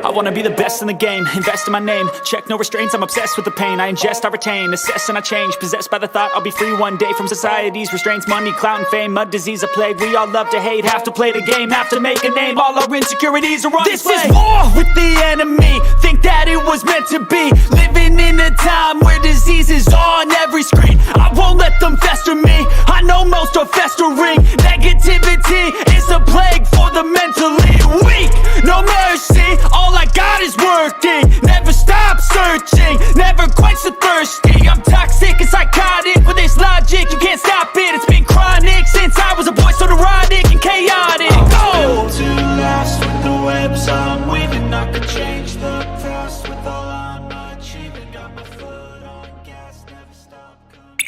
I wanna be the best in the game, invest in my name. Check no restraints, I'm obsessed with the pain. I ingest, I retain, assess and I change. Possessed by the thought I'll be free one day from society's restraints. Money, clout and fame, mud, disease, a plague. We all love to hate, have to play the game, have to make a name. All our insecurities are on display. This is war with the enemy, think that it was meant to be. Living in a time where disease is on every screen. I won't let them fester me, I know most are festering. Negativity is a plague for the mentally weak. No mercy, all I got is working. Never stop searching, never quite so thirsty. I'm toxic and psychotic, with this logic, you can't stop it. It's been chronic since I was a boy, so neurotic and chaotic. I'm built to last with the webs I'm weaving. I could change the past with all I'm achieving. Got my foot on gas, never stop coming.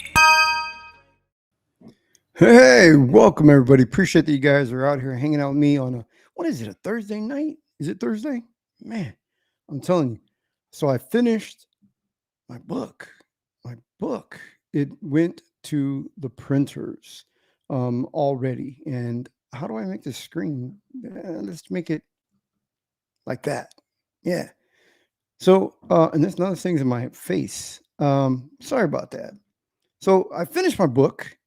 Hey, welcome everybody. Appreciate that you guys are out here hanging out with me on what is it, a Thursday night? Is it Thursday? Man, I'm telling you. So I finished my book. It went to the printers already. And how do I make this screen? Let's make it like that. Yeah. So, and there's another things in my face. Sorry about that. So I finished my book.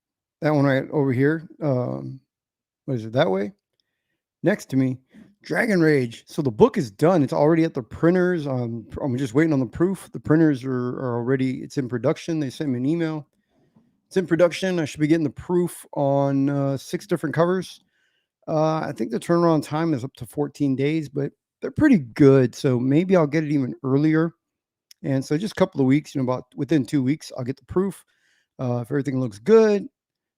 That one right over here. What is it that way? Next to me, Dragonrage. So the book is done. It's already at the printers. I'm just waiting on the proof. The printers are already, it's in production. They sent me an email. It's in production. I should be getting the proof on 6 different covers. I think the turnaround time is up to 14 days, but they're pretty good. So maybe I'll get it even earlier. And so just a couple of weeks, about within 2 weeks, I'll get the proof. If everything looks good,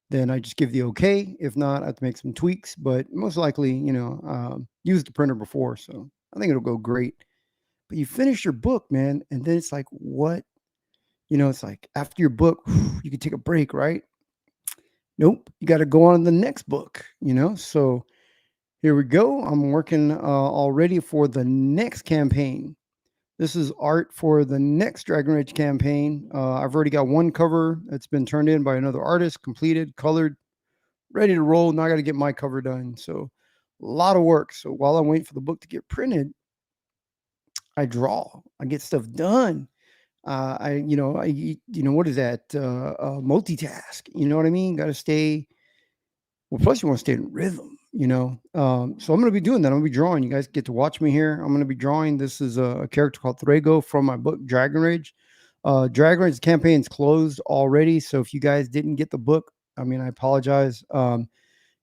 then I just give the okay. If not, I have to make some tweaks, but most likely, used the printer before, so I think it'll go great. But you finish your book, man, and then it's like, what? It's like after your book, you can take a break, right? Nope, you got to go on to the next book, So here we go. I'm working already for the next campaign. This is art for the next Dragonrage campaign. I've already got one cover that's been turned in by another artist, completed, colored, ready to roll. Now I got to get my cover done. So a lot of work. So while I'm waiting for the book to get printed, I draw. I get stuff done. What is that? Multitask. You know what I mean? Got to stay. Well, plus you want to stay in rhythm. So I'm going to be doing that. I'm going to be drawing. You guys get to watch me here. I'm going to be drawing. This is a character called Thrago from my book, Dragonrage. Dragonrage campaign's closed already. So if you guys didn't get the book, I apologize. That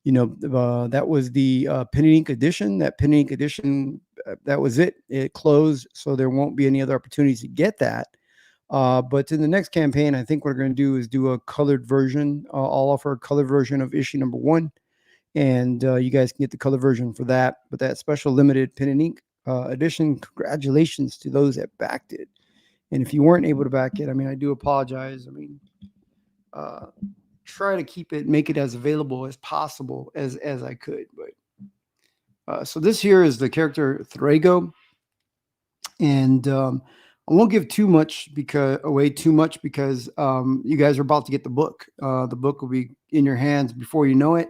was the pen and ink edition. That pen and ink edition, that was it. It closed. So there won't be any other opportunities to get that. But in the next campaign, I think what we're going to do is do a colored version. I'll offer a colored version of issue number 1. And you guys can get the color version for that. But that special limited pen and ink edition, congratulations to those that backed it. And if you weren't able to back it, I do apologize. Try to keep it, make it as available as possible as I could. But so this here is the character Thrago. And I won't give away too much because you guys are about to get the book. The book will be in your hands before you know it.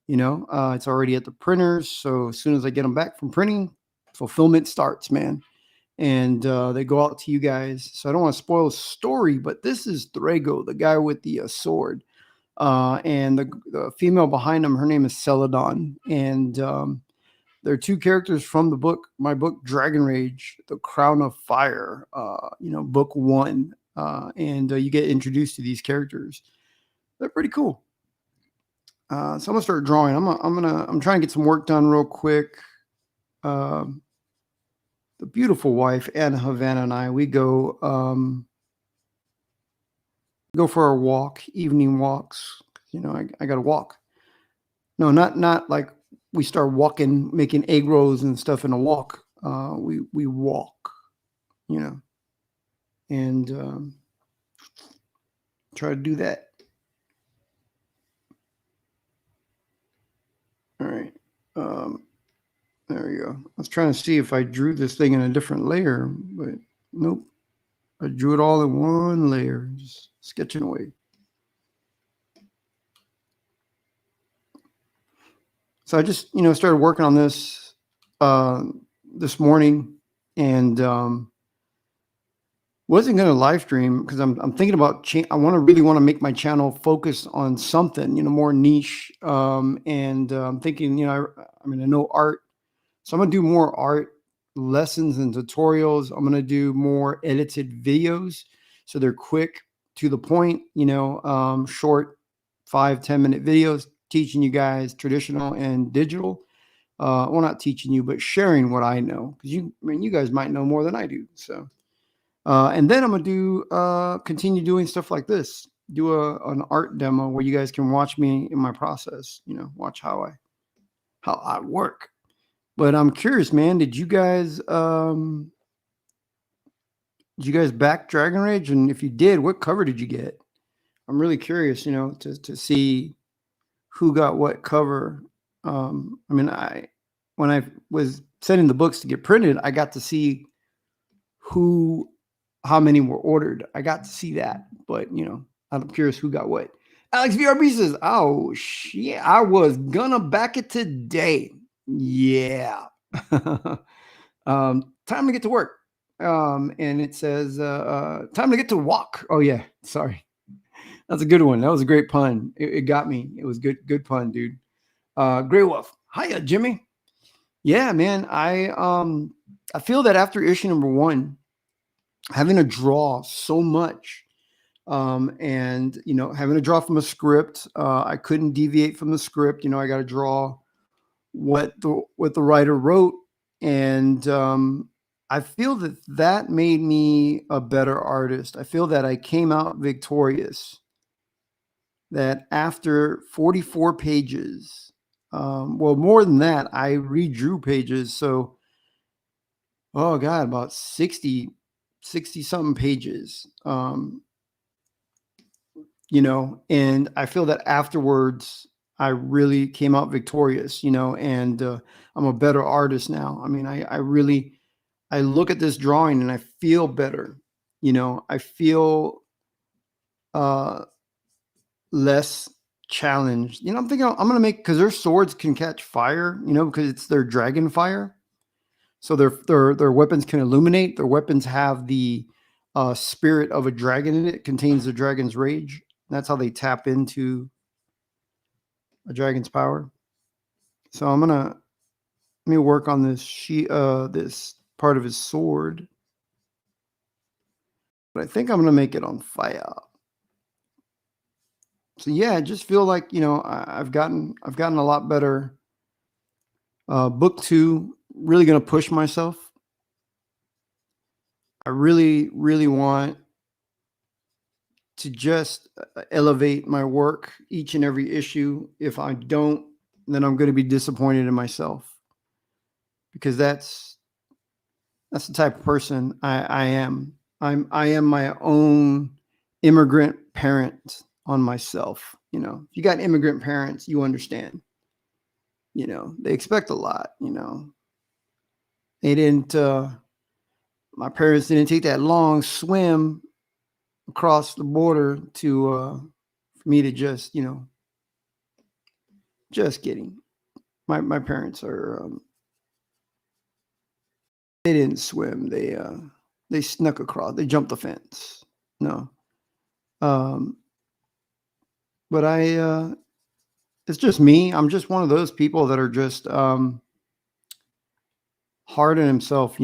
It's already at the printers. So as soon as I get them back from printing, fulfillment starts, man. And they go out to you guys. So I don't want to spoil the story, but this is Thrago, the guy with the sword. And the female behind him, her name is Celadon. And there are 2 characters from the book, my book, Dragonrage, The Crown of Fire, book 1. And you get introduced to these characters. They're pretty cool. So I'm gonna start drawing. I'm trying to get some work done real quick. The beautiful wife Anna Havana and I, we go for our walk, evening walks. I got to walk. No, not like we start walking, making egg rolls and stuff in a walk. We walk, and try to do that. All right. There we go. I was trying to see if I drew this thing in a different layer, but nope. I drew it all in one layer, just sketching away. So I just, started working on this this morning. and wasn't going to live stream because I'm thinking about I really want to make my channel focus on something, more niche. And I'm thinking, I mean, I know art, so I'm going to do more art lessons and tutorials. I'm going to do more edited videos, so they're quick, to the point, short 5-10 minute videos teaching you guys traditional and digital. Well, not teaching you, but sharing what I know, because you guys might know more than I do. So, and then I'm gonna do continue doing stuff like this. Do an art demo where you guys can watch me in my process. Watch how I work. But I'm curious, man. Did you guys back Dragonrage? And if you did, what cover did you get? I'm really curious, to see who got what cover. I mean, when I was sending the books to get printed, I got to see how many were ordered. I got to see that, but I'm curious who got what. Alex VRB says, "Oh shit, I was gonna back it today." Yeah. Time to get to work. And it says, time to get to walk. Oh yeah, sorry. That's a good one. That was a great pun. It got me. It was good pun, dude. Grey Wolf. Hiya, Jimmy. Yeah, man. I feel that after issue number 1, having to draw so much, and having to draw from a script, I couldn't deviate from the script. I got to draw what the writer wrote, and I feel that made me a better artist. I feel that I came out victorious. That after 44 pages, well, more than that, I redrew pages. So, oh God, about 60 something pages, and I feel that afterwards, I really came out victorious, and I'm a better artist now. I mean, I look at this drawing and I feel better. I feel less challenged. I'm thinking I'm gonna make, because their swords can catch fire, because it's their dragon fire. So their weapons can illuminate. Their weapons have the spirit of a dragon in it. It contains the dragon's rage. That's how they tap into a dragon's power. So let me work on this this part of his sword. But I think I'm gonna make it on fire. So yeah, I just feel like I've gotten a lot better. Book 2, really gonna push myself. I really, really want to just elevate my work each and every issue. If I don't, then I'm going to be disappointed in myself, because that's the type of person I am. I am my own immigrant parent on myself. If you got immigrant parents, you understand. They expect a lot. They didn't. My parents didn't take that long swim across the border for me to just, just kidding. My parents are, they didn't swim. They snuck across. They jumped the fence. No. But it's just me. I'm just one of those people that are just hard on himself.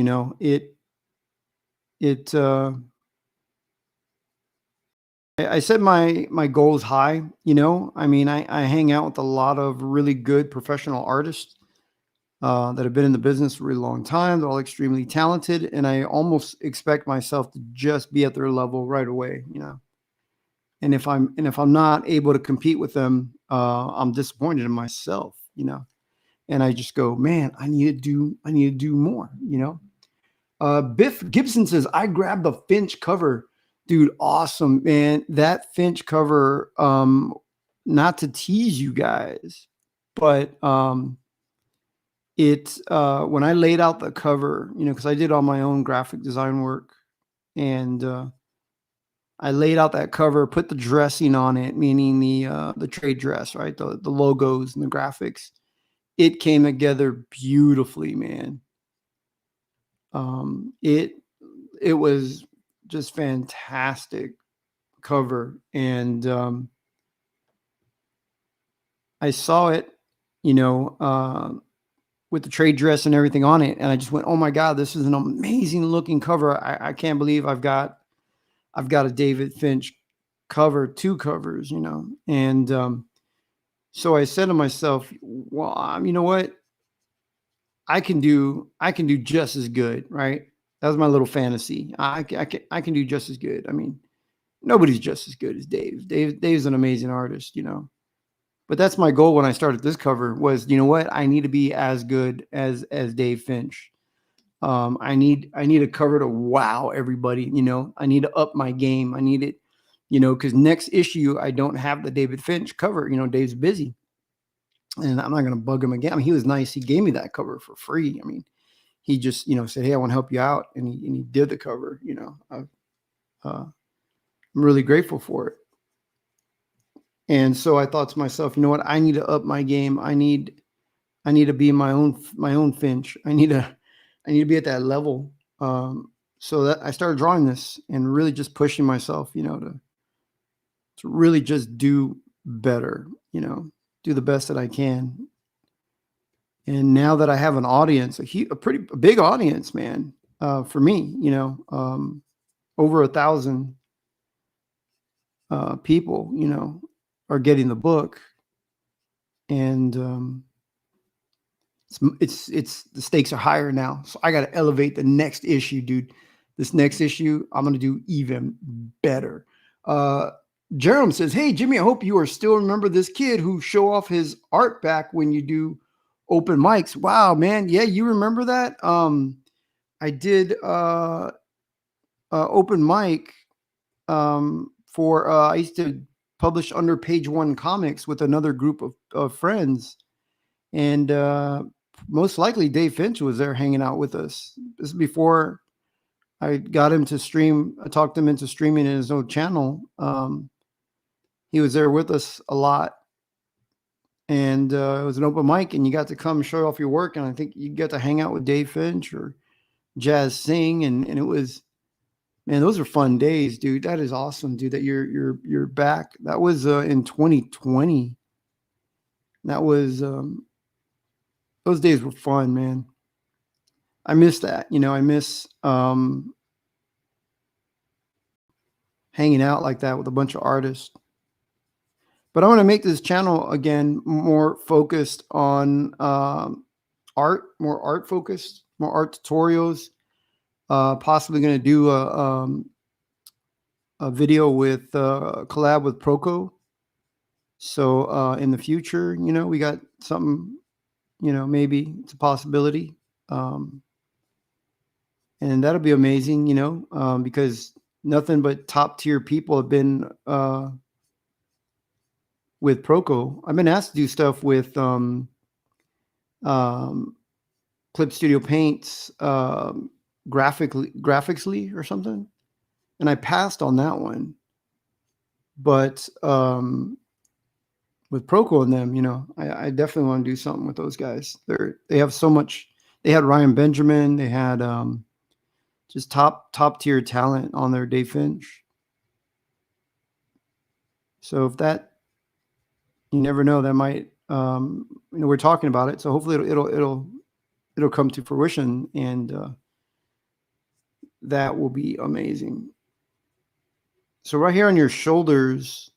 I set my goals high. I mean, I hang out with a lot of really good professional artists that have been in the business for a really long time. They're all extremely talented, and I almost expect myself to just be at their level right away. And if I'm not able to compete with them, I'm disappointed in myself. And I just go, man, I need to do more. Biff Gibson says, I grabbed the Finch cover. Dude, awesome, man. That Finch cover, not to tease you guys, but when I laid out the cover, because I did all my own graphic design work, and I laid out that cover, put the dressing on it, meaning the trade dress, right? The logos and the graphics. It came together beautifully, man. It was just fantastic cover, and I saw it, you know, with the trade dress and everything on it, and I just went, "Oh my God, this is an amazing looking cover! I can't believe I've got a David Finch cover, 2 covers, you know." And so I said to myself, "Well, you know what? I can do just as good, right?" That was my little fantasy. I can do just as good. I mean, nobody's just as good as Dave. Dave's an amazing artist, you know. But that's my goal when I started this cover was, you know what? I need to be as good as Dave Finch. I need a cover to wow everybody, you know. I need to up my game. I need it, you know, because next issue I don't have the David Finch cover. You know, Dave's busy, and I'm not gonna bug him again. I mean, he was nice. He gave me that cover for free. I mean, he just, you know, said, "Hey, I want to help you out," and he did the cover. You know, I'm really grateful for it. And so I thought to myself, you know what? I need to up my game. I need to be my own Finch. I need to be at that level. So that I started drawing this and really just pushing myself, you know, to really just do better, you know, do the best that I can. And now that I have an audience, a pretty big audience, man, for me, you know, over 1,000 people, you know, are getting the book, and it's the stakes are higher now. So I got to elevate the next issue, dude. This next issue, I'm gonna do even better. Jerome says, "Hey Jimmy, I hope you are still remember this kid who show off his art back when you do open mics." Wow, man, yeah, you remember that? I did open mic for I used to publish under Page One Comics with another group of friends, and most likely Dave Finch was there hanging out with us. This is before I got him to stream. I talked him into streaming in his own channel. He was there with us a lot, and it was an open mic, and you got to come show off your work. And I think you got to hang out with Dave Finch or Jazz Singh, and it was, man, those are fun days, dude. That is awesome, dude. That you're back. That was in 2020. That was those days were fun, man. I miss that. You know, I miss hanging out like that with a bunch of artists. But I want to make this channel again more focused on art, more art focused, more art tutorials. Possibly going to do a video with collab with Proco. So in the future, you know, we got something, you know, maybe it's a possibility. And that'll be amazing, you know, because nothing but top tier people have been with Proco. I've been asked to do stuff with Clip Studio Paint's Graphicsly or something, and I passed on that one. But with Proco and them, you know, I definitely want to do something with those guys. They have so much. They had Ryan Benjamin. They had just top tier talent on their Dave Finch. So if that, you never know, that might, you know, we're talking about it. So hopefully it'll come to fruition, and that will be amazing. So right here on your shoulders,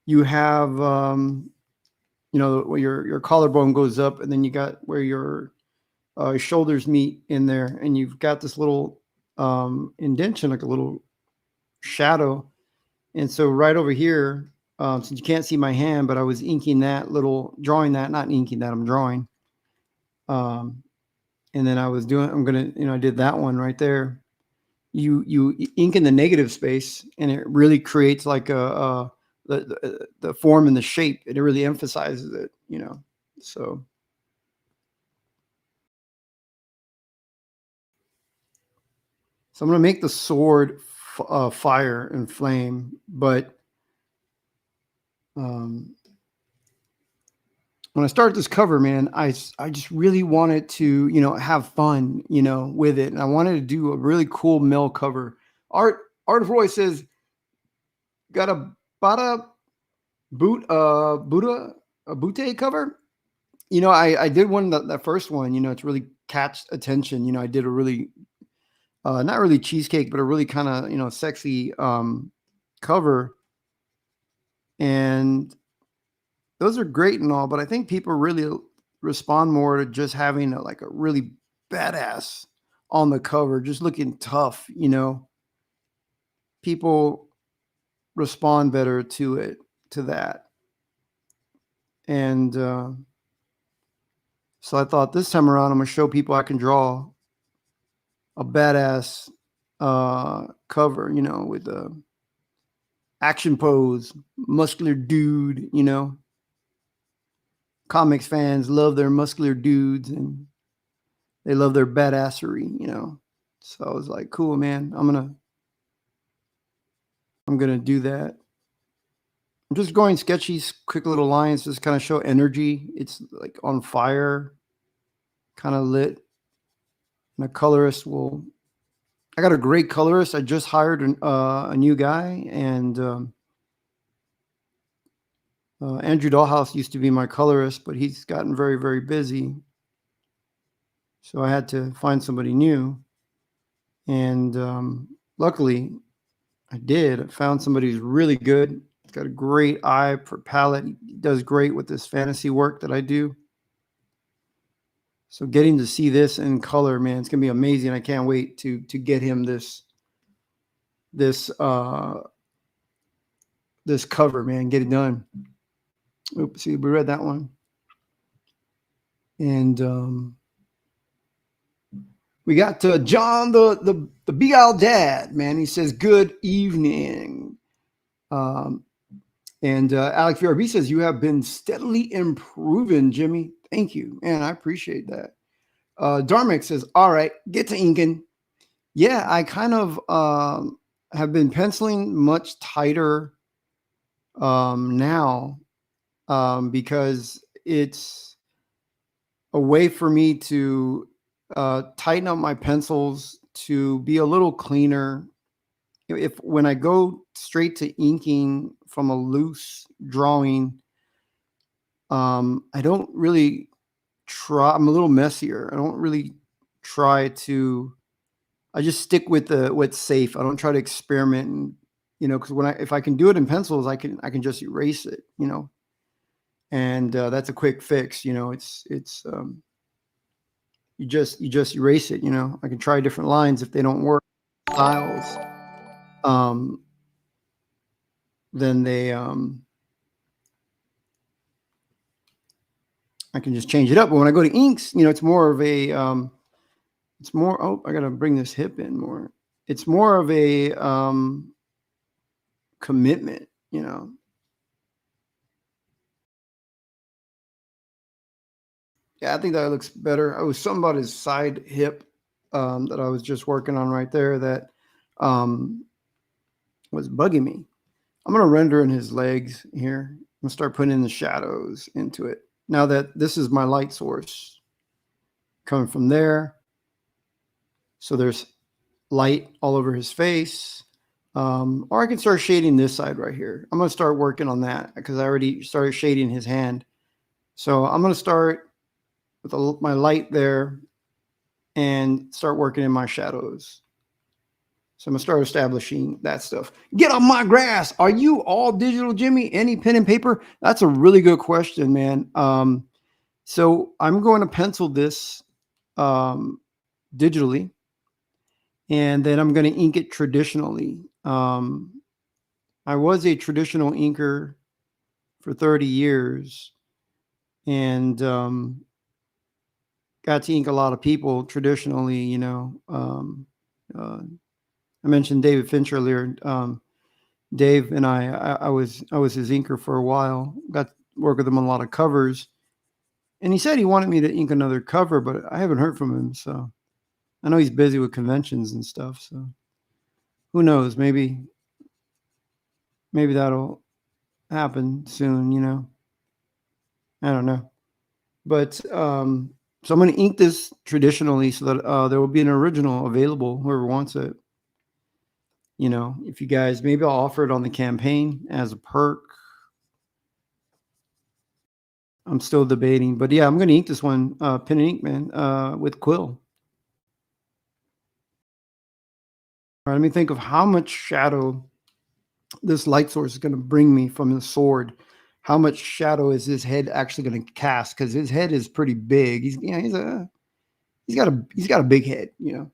you have, you know, where your collarbone goes up, and then you got where your shoulders meet in there, and you've got this little indentation, like a little shadow. And so right over here, since you can't see my hand, but I was inking that drawing that, not inking that, I'm drawing. And then I did that one right there. You ink in the negative space, and it really creates like the form and the shape. It really emphasizes it, you know. So I'm going to make the sword fire and flame, but when I started this cover, man, I just really wanted to, have fun, with it. And I wanted to do a really cool mill cover. Art Roy says, got a Bada Buddha a Butte cover. I did one that first one, it's really catched attention. I did a really not really cheesecake, but a really kind of, sexy cover. And those are great and all, but I think people really respond more to just having like a really badass on the cover, just looking tough, People respond better to that. And so I thought this time around, I'm going to show people I can draw a badass cover, with a action pose, muscular dude, Comics fans love their muscular dudes and they love their badassery, So I was like, cool, man. I'm gonna do that. I'm just going sketchy, quick little lines, just kind of show energy. It's like on fire, kind of lit. And a colorist I got a great colorist. I just hired a new guy, and Andrew Dollhouse used to be my colorist, but he's gotten very, very busy. So I had to find somebody new. And luckily, I did. I found somebody who's really good. He's got a great eye for palette. He does great with this fantasy work that I do. So getting to see this in color, man, it's gonna be amazing. I can't wait to get him this cover, man. Get it done. Oops, see, we read that one. And we got John, the Big Owl Dad, man. He says, good evening. And Alex VRB says, you have been steadily improving, Jimmy. Thank you, man. I appreciate that. Darmic says, all right, get to inking. Yeah, I kind of have been penciling much tighter now because it's a way for me to tighten up my pencils to be a little cleaner. When I go straight to inking from a loose drawing, I don't really try. I'm a little messier. I don't really try to. I just stick with what's safe. I don't try to experiment, because if I can do it in pencils, I can just erase it, and that's a quick fix. It's you just erase it. I can try different lines. If they don't work, styles, then I can just change it up. But when I go to inks, it's more of a oh, I gotta bring this hip in more. It's more of a commitment, Yeah, I think that looks better. I was something about his side hip that I was just working on right there that was bugging me. I'm gonna render in his legs here. I'm gonna start putting in the shadows into it. Now that this is my light source coming from there. So there's light all over his face. Or I can start shading this side right here. I'm going to start working on that because I already started shading his hand. So I'm going to start with my light there and start working in my shadows. So I'm going to start establishing that stuff. Get off my grass. Are you all digital, Jimmy? Any pen and paper? That's a really good question, man. So I'm going to pencil this digitally. And then I'm going to ink it traditionally. I was a traditional inker for 30 years and got to ink a lot of people traditionally, I mentioned David Finch earlier. Dave and I was his inker for a while. Got to work with him on a lot of covers. And he said he wanted me to ink another cover, but I haven't heard from him. So I know he's busy with conventions and stuff. So who knows? Maybe that'll happen soon, I don't know. But so I'm going to ink this traditionally so that there will be an original available, whoever wants it. You know, if you guys, maybe I'll offer it on the campaign as a perk. I'm still debating, but yeah, I'm going to ink this one, pen and ink, man, with quill. All right, let me think of how much shadow this light source is going to bring me from the sword. How much shadow is his head actually going to cast? Because his head is pretty big. He's got a big head. You know,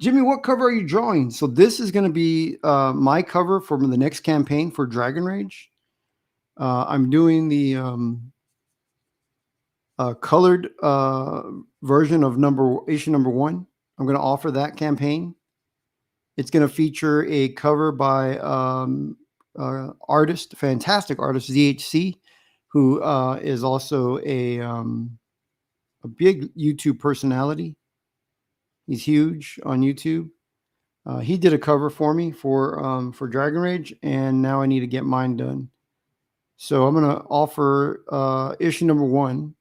Jimmy, what cover are you drawing? So this is going to be my cover for the next campaign for Dragonrage. I'm doing the colored version of issue number 1. I'm going to offer that campaign. It's going to feature a cover by fantastic artist ZHC, who is also a big YouTube personality. He's huge on YouTube. He did a cover for me for Dragonrage, and now I need to get mine done. So I'm going to offer issue number 1.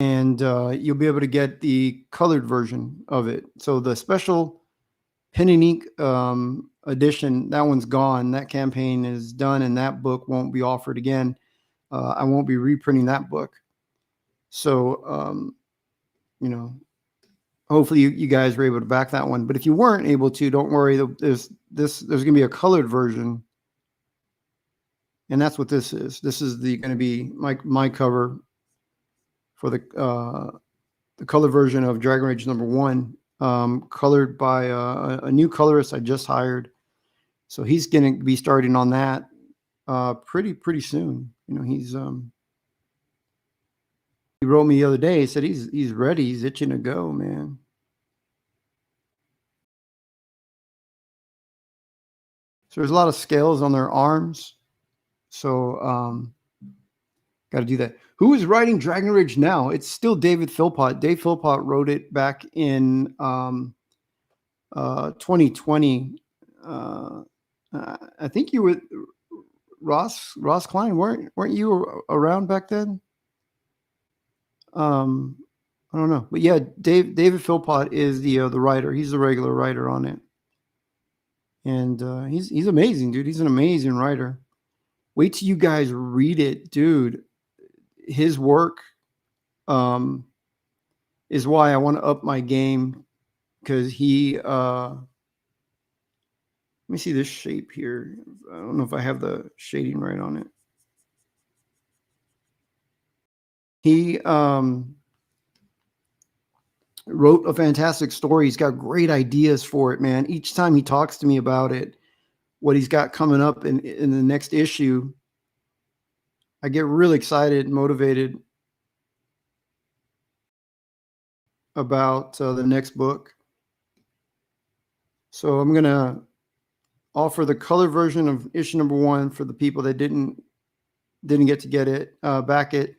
And you'll be able to get the colored version of it. So the special pen and ink edition, that one's gone. That campaign is done, and that book won't be offered again. I won't be reprinting that book. So, you know, hopefully you guys were able to back that one. But if you weren't able to, don't worry. There's going to be a colored version, and that's what this is. This is going to be my cover for the color version of Dragonrage number 1, colored by a new colorist I just hired. So he's going to be starting on that pretty soon. You know, he wrote me the other day. He said he's ready. He's itching to go, man. So there's a lot of scales on their arms. So got to do that. Who is writing Dragonrage now? It's still David Philpott. Dave Philpott wrote it back in 2020. I think you were Ross Klein. Weren't you around back then? I don't know, but yeah, David Philpott is the writer. He's the regular writer on it, and he's amazing, dude. He's an amazing writer. Wait till you guys read it, dude. His work is why I want to up my game, because he let me see this shape here. I don't know if I have the shading right on it. He wrote a fantastic story. He's got great ideas for it, man. Each time he talks to me about it, what he's got coming up in the next issue, I get really excited and motivated about the next book. So I'm going to offer the color version of issue number 1 for the people that didn't get it, back it.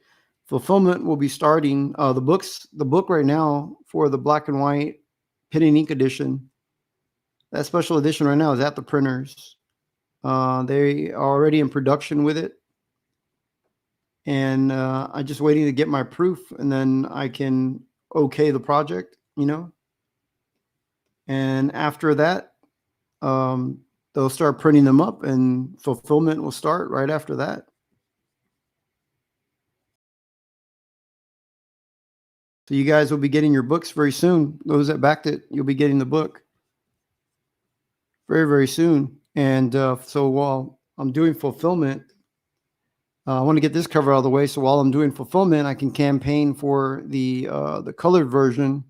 Fulfillment will be starting the book right now for the black and white pen and ink edition. That special edition right now is at the printers. They are already in production with it. And I'm just waiting to get my proof, and then I can okay the project, you know. And after that, they'll start printing them up, and fulfillment will start right after that. So you guys will be getting your books very soon. Those that backed it, you'll be getting the book very, very soon. And so while I'm doing fulfillment, I want to get this cover out of the way. So while I'm doing fulfillment, I can campaign for the colored version,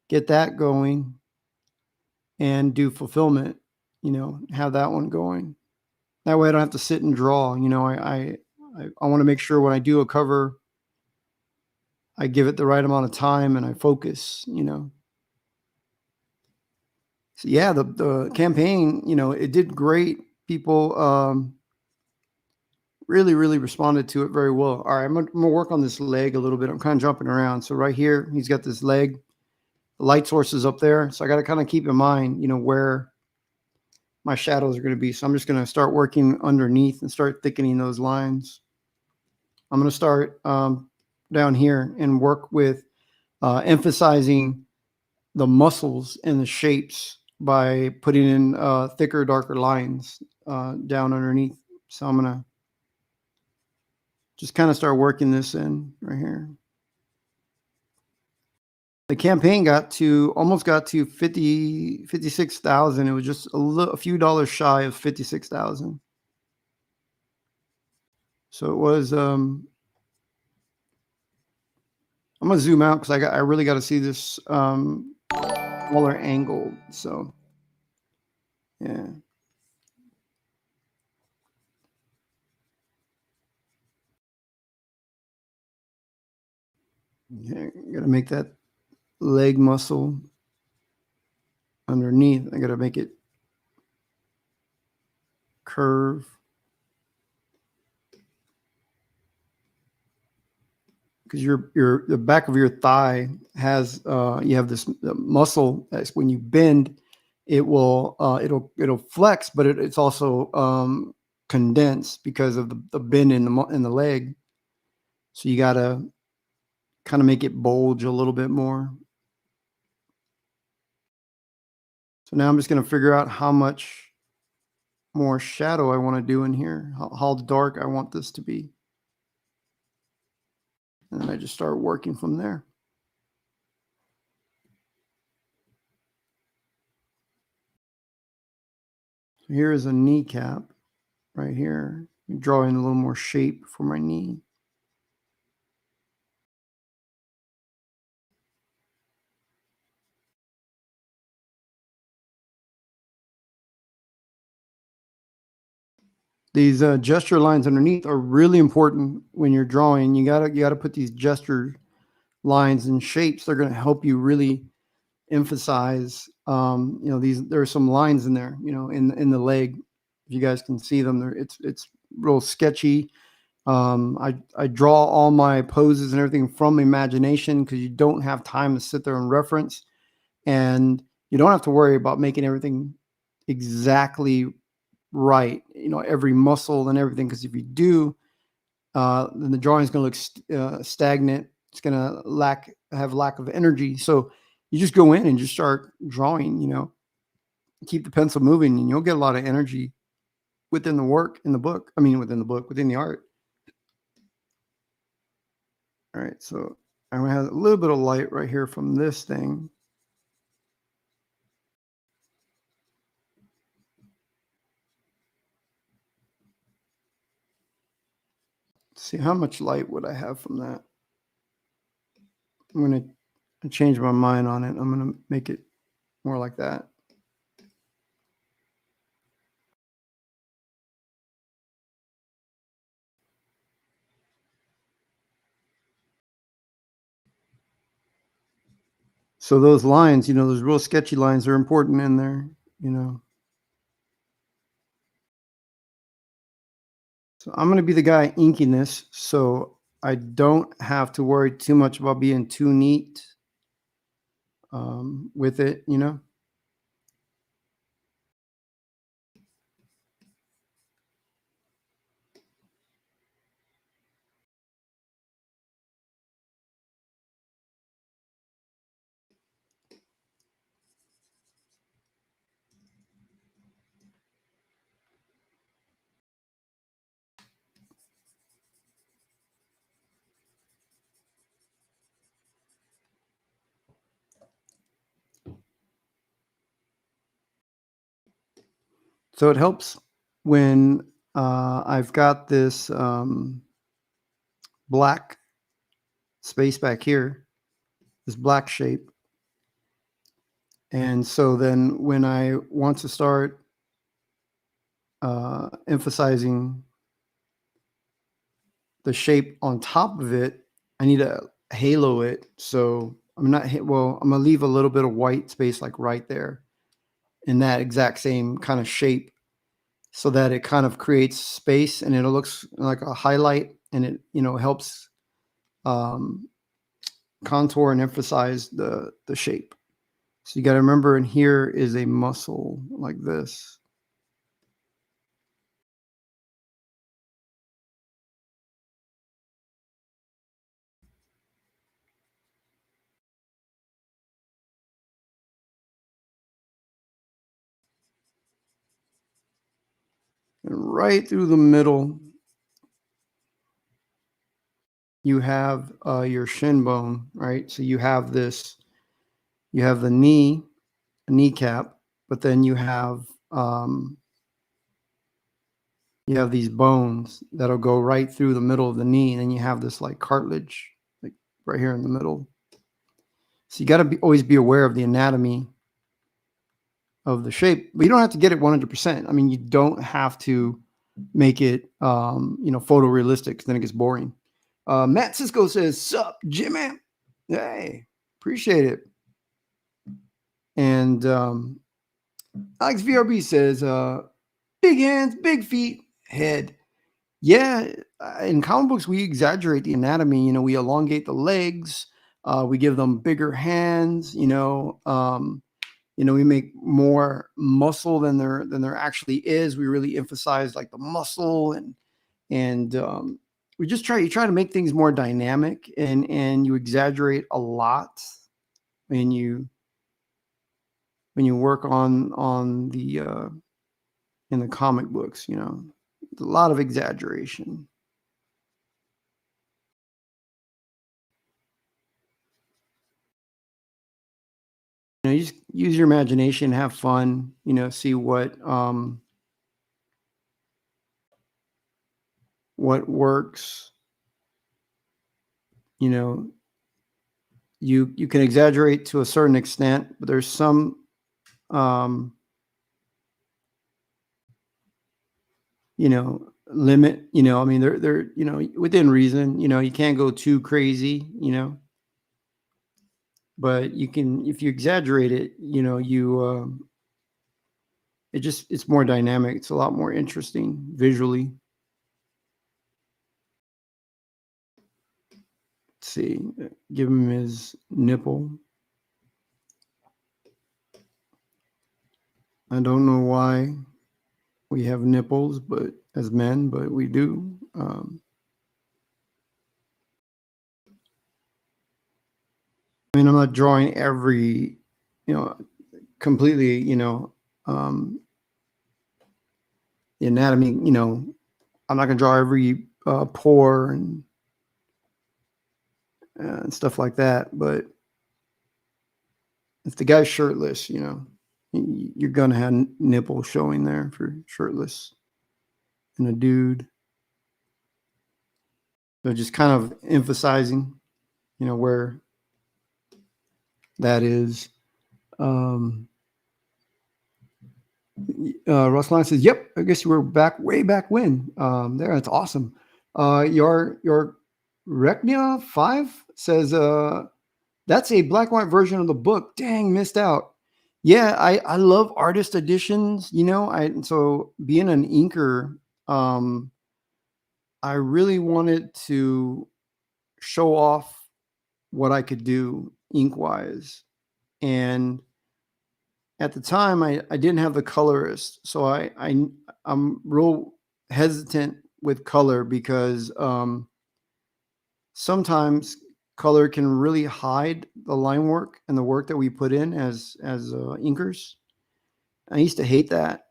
get that going, and do fulfillment. You know, have that one going. That way, I don't have to sit and draw. You know, I want to make sure when I do a cover, I give it the right amount of time and I focus. You know. So yeah, the campaign, you know, it did great. People really responded to it very well. All right, I'm gonna work on this leg a little bit. I'm kind of jumping around. So right here, he's got this leg. The light source is up there. So I got to kind of keep in mind, you know, where my shadows are going to be. So I'm just going to start working underneath and start thickening those lines. I'm going to start down here and work with emphasizing the muscles and the shapes by putting in thicker, darker lines down underneath. So I'm going to just kind of start working this in right here. The campaign almost got to 56,000. It was just a few dollars shy of 56,000. So it was, I'm going to zoom out because I really got to see this smaller angle. So yeah. Yeah, got to make that leg muscle underneath. I got to make it curve. Because the back of your thigh has you have this muscle that's when you bend, it'll flex, but it's also condensed because of the bend in the leg. So you got to kind of make it bulge a little bit more. So now I'm just going to figure out how much more shadow I want to do in here, how dark I want this to be. And then I just start working from there. So here is a kneecap right here. I'm drawing a little more shape for my knee. These gesture lines underneath are really important when you're drawing. You gotta put these gesture lines and shapes. They're going to help you really emphasize. There's some lines in there. In the leg. If you guys can see them, it's real sketchy. I draw all my poses and everything from imagination because you don't have time to sit there and reference, and you don't have to worry about making everything exactly right, every muscle and everything, because if you do, then the drawing is going to look stagnant. It's going to have lack of energy. So you just go in and just start drawing, keep the pencil moving, and you'll get a lot of energy within the work in the book. Within the art. All right, so I'm going to have a little bit of light right here from this thing. See, how much light would I have from that? I'm going to change my mind on it. I'm going to make it more like that. So those lines, those real sketchy lines are important in there, So I'm going to be the guy inking this, so I don't have to worry too much about being too neat with it, So it helps when I've got this black space back here, this black shape. And so then when I want to start emphasizing the shape on top of it, I need to halo it. So I'm going to leave a little bit of white space like right there in that exact same kind of shape, so that it kind of creates space and it looks like a highlight, and it, helps contour and emphasize the shape. So you got to remember, in here is a muscle like this. And right through the middle, you have your shin bone, right? So you have this, you have the kneecap, but then you have these bones that'll go right through the middle of the knee, and then you have this like cartilage, like right here in the middle. So you got to always be aware of the anatomy of the shape, but you don't have to get it 100%. I mean, you don't have to make it, photorealistic, 'cause then it gets boring. Matt Cisco says, "Sup, Jimmy? Hey, appreciate it." And Alex VRB says, "Big hands, big feet, head." Yeah, in comic books, we exaggerate the anatomy. We elongate the legs. We give them bigger hands. We make more muscle than there actually is. We really emphasize like the muscle, and we just try to make things more dynamic, and you exaggerate a lot when you work on the in the comic books. A lot of exaggeration. You just use your imagination, have fun, see what works. You can exaggerate to a certain extent, but there's some limit. I mean, they're within reason. You can't go too crazy. But you can, if you exaggerate it, it's more dynamic. It's a lot more interesting visually. Let's see, give him his nipple. I don't know why we have nipples, but as men, but we do. I mean, I'm not drawing every, completely, the anatomy, I'm not going to draw every pore and stuff like that. But if the guy's shirtless, you're going to have nipples showing there for shirtless and a dude. So just kind of emphasizing, where that is. Ruslan says, "Yep, I guess you were back way back when." There, that's awesome. Your Reknia 5 says, "That's a black and white version of the book. Dang, missed out." Yeah, I love artist editions. So being an inker, I really wanted to show off what I could do ink wise, and at the time I didn't have the colorist, so I'm real hesitant with color because sometimes color can really hide the line work and the work that we put in as inkers. I used to hate that.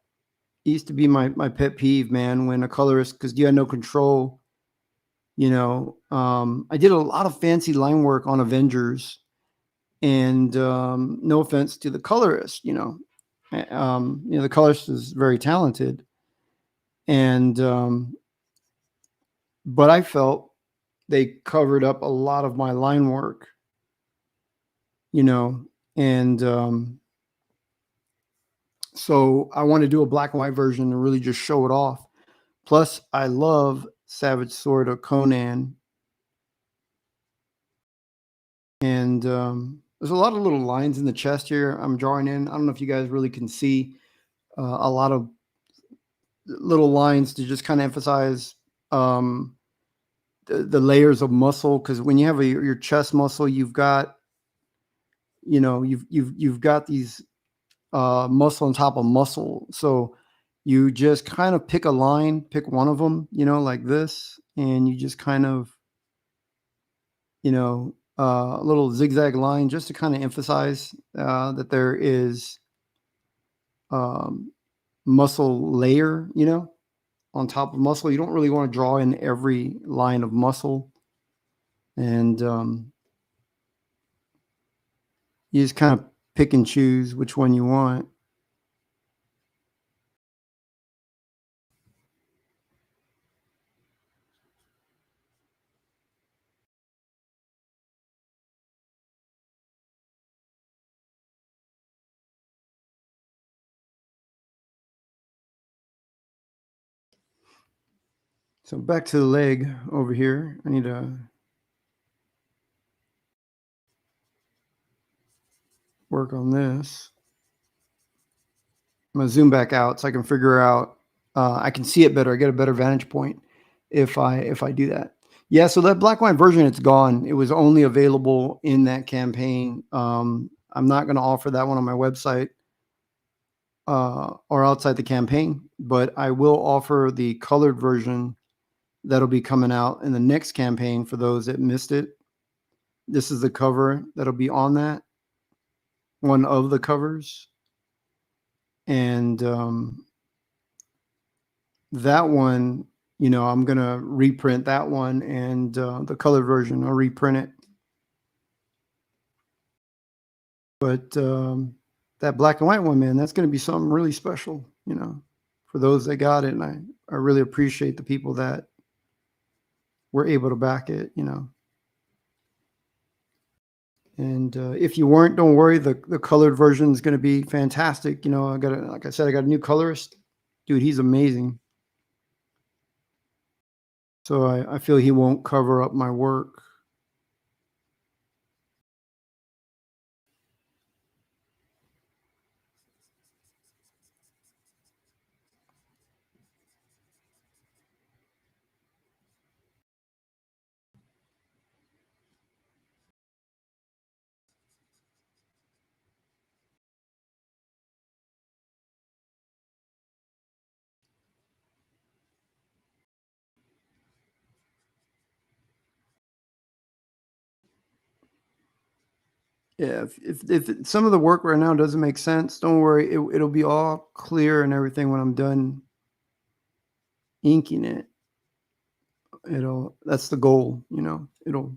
It used to be my pet peeve, man, when a colorist, because you had no control. I did a lot of fancy line work on Avengers, and no offense to the colorist, the colorist is very talented, and but I felt they covered up a lot of my line work, and so I want to do a black and white version and really just show it off. Plus, I love Savage Sword of Conan, and there's a lot of little lines in the chest here I'm drawing in. I don't know if you guys really can see a lot of little lines to just kind of emphasize the layers of muscle, because when you have your chest muscle, you've got you've got these muscle on top of muscle. So you just kind of pick a line, pick one of them, like this, and you just kind of a little zigzag line just to kind of emphasize that there is muscle layer, on top of muscle. You don't really want to draw in every line of muscle. And you just kind of pick and choose which one you want. So back to the leg over here. I need to work on this. I'm gonna zoom back out so I can figure out. I can see it better. I get a better vantage point if I do that. Yeah. So that black and white version, it's gone. It was only available in that campaign. I'm not going to offer that one on my website or outside the campaign, but I will offer the colored version that'll be coming out in the next campaign for those that missed it. This is the cover that'll be on that, one of the covers. And that one, I'm going to reprint that one, and the colored version, I'll reprint it. But that black and white one, man, that's going to be something really special, for those that got it. And I really appreciate the people that were able to back it, And if you weren't, don't worry. The colored version is going to be fantastic. Like I said, I got a new colorist. Dude, he's amazing. So I feel he won't cover up my work. Yeah, if some of the work right now doesn't make sense, don't worry. It'll be all clear and everything when I'm done inking it. That's the goal, It'll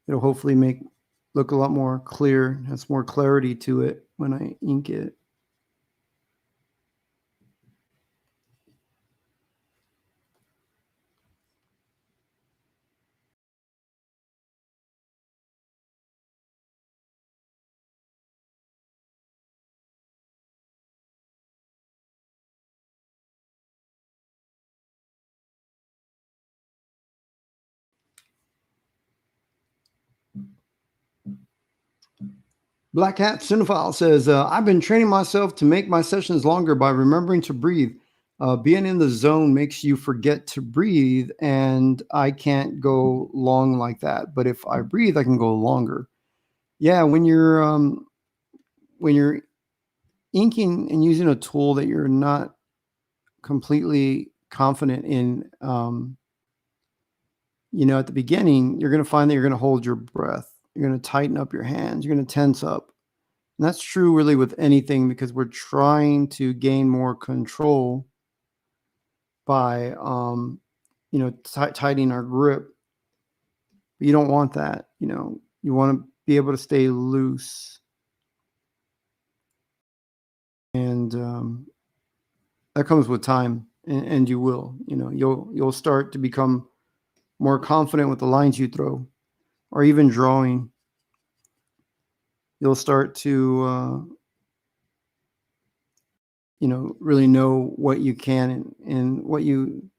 hopefully look a lot more clear, has more clarity to it when I ink it. Black Hat Cinephile says, I've been training myself to make my sessions longer by remembering to breathe. Being in the zone makes you forget to breathe, and I can't go long like that. But if I breathe, I can go longer. Yeah, when you're inking and using a tool that you're not completely confident in, at the beginning, you're going to find that you're going to hold your breath. You're going to tighten up your hands. You're going to tense up. And that's true really with anything, because we're trying to gain more control by, tightening our grip. But you don't want that. You want to be able to stay loose. And that comes with time, and you will. You'll start to become more confident with the lines you throw, or even drawing. You'll start to really know what you can and what you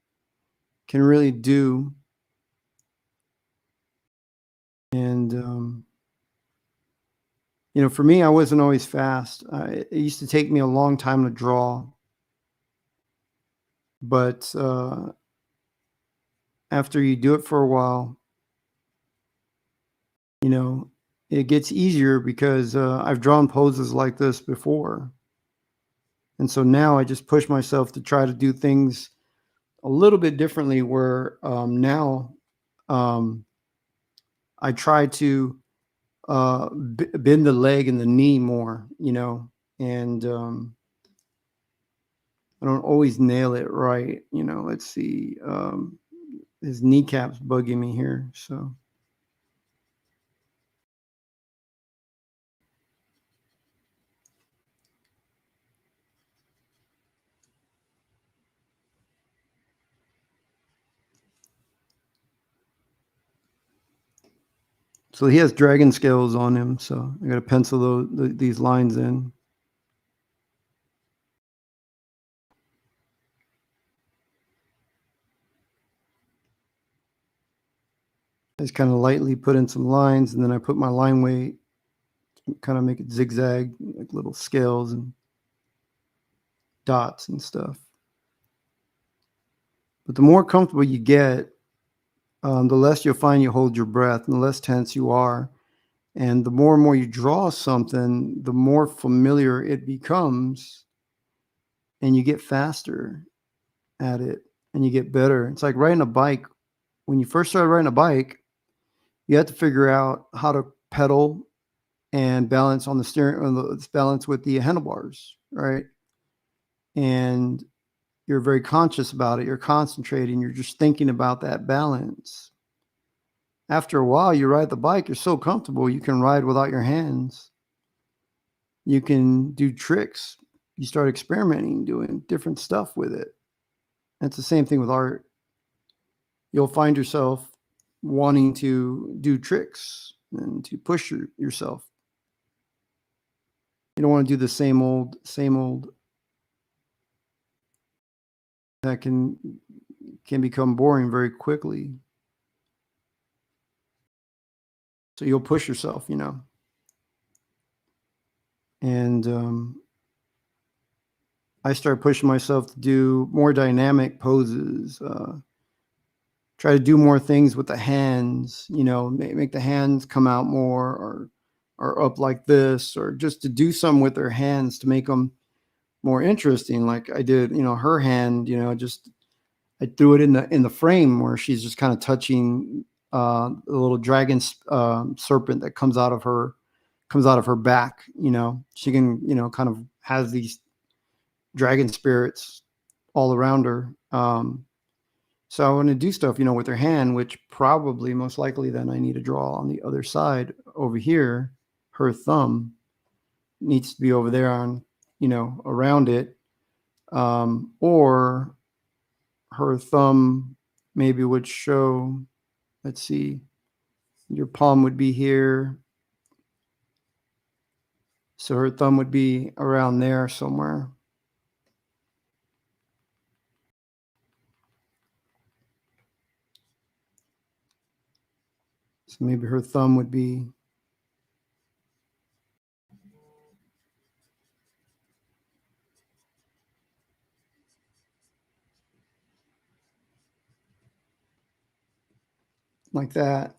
can really do. And for me, I wasn't always fast. It used to take me a long time to draw, but after you do it for a while, it gets easier, because I've drawn poses like this before. And so now I just push myself to try to do things a little bit differently, where now I try to bend the leg and the knee more, and I don't always nail it right. Let's see. His kneecap's bugging me here. So he has dragon scales on him. So I got to pencil these lines in. I just kind of lightly put in some lines, and then I put my line weight, kind of make it zigzag, like little scales and dots and stuff. But the more comfortable you get, the less you'll find you hold your breath, and the less tense you are. And the more and more you draw something, the more familiar it becomes, and you get faster at it, and you get better. It's like riding a bike. When you first start riding a bike, you have to figure out how to pedal and balance on the steering, balance with the handlebars, right? And you're very conscious about it. You're concentrating. You're just thinking about that balance. After a while, you ride the bike. You're so comfortable. You can ride without your hands. You can do tricks. You start experimenting, doing different stuff with it. It's the same thing with art. You'll find yourself wanting to do tricks and to push yourself. You don't want to do the same old. That can become boring very quickly. So you'll push yourself, And I started pushing myself to do more dynamic poses, try to do more things with the hands, make the hands come out more or up like this, or just to do something with their hands to make them more interesting. Like I did, her hand, just I threw it in the frame where she's just kind of touching a little dragon serpent that comes out of her back. She can kind of has these dragon spirits all around her. So I want to do stuff with her hand, which probably most likely then I need to draw on the other side over here. Her thumb needs to be over there on around it, or her thumb maybe would show, let's see, your palm would be here. So her thumb would be around there somewhere. So maybe her thumb would be like that.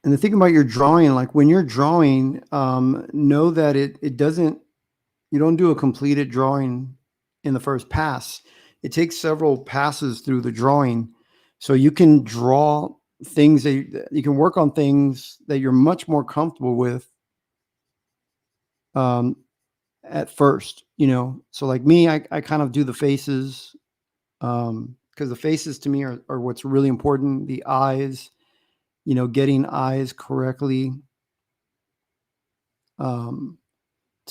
And the thing about your drawing, like when you're drawing, know that it doesn't, you don't do a completed drawing in the first pass. It takes several passes through the drawing. So you can draw things that you can work on things that you're much more comfortable with at first, So like me, I kind of do the faces because the faces to me are what's really important. The eyes, getting eyes correctly. To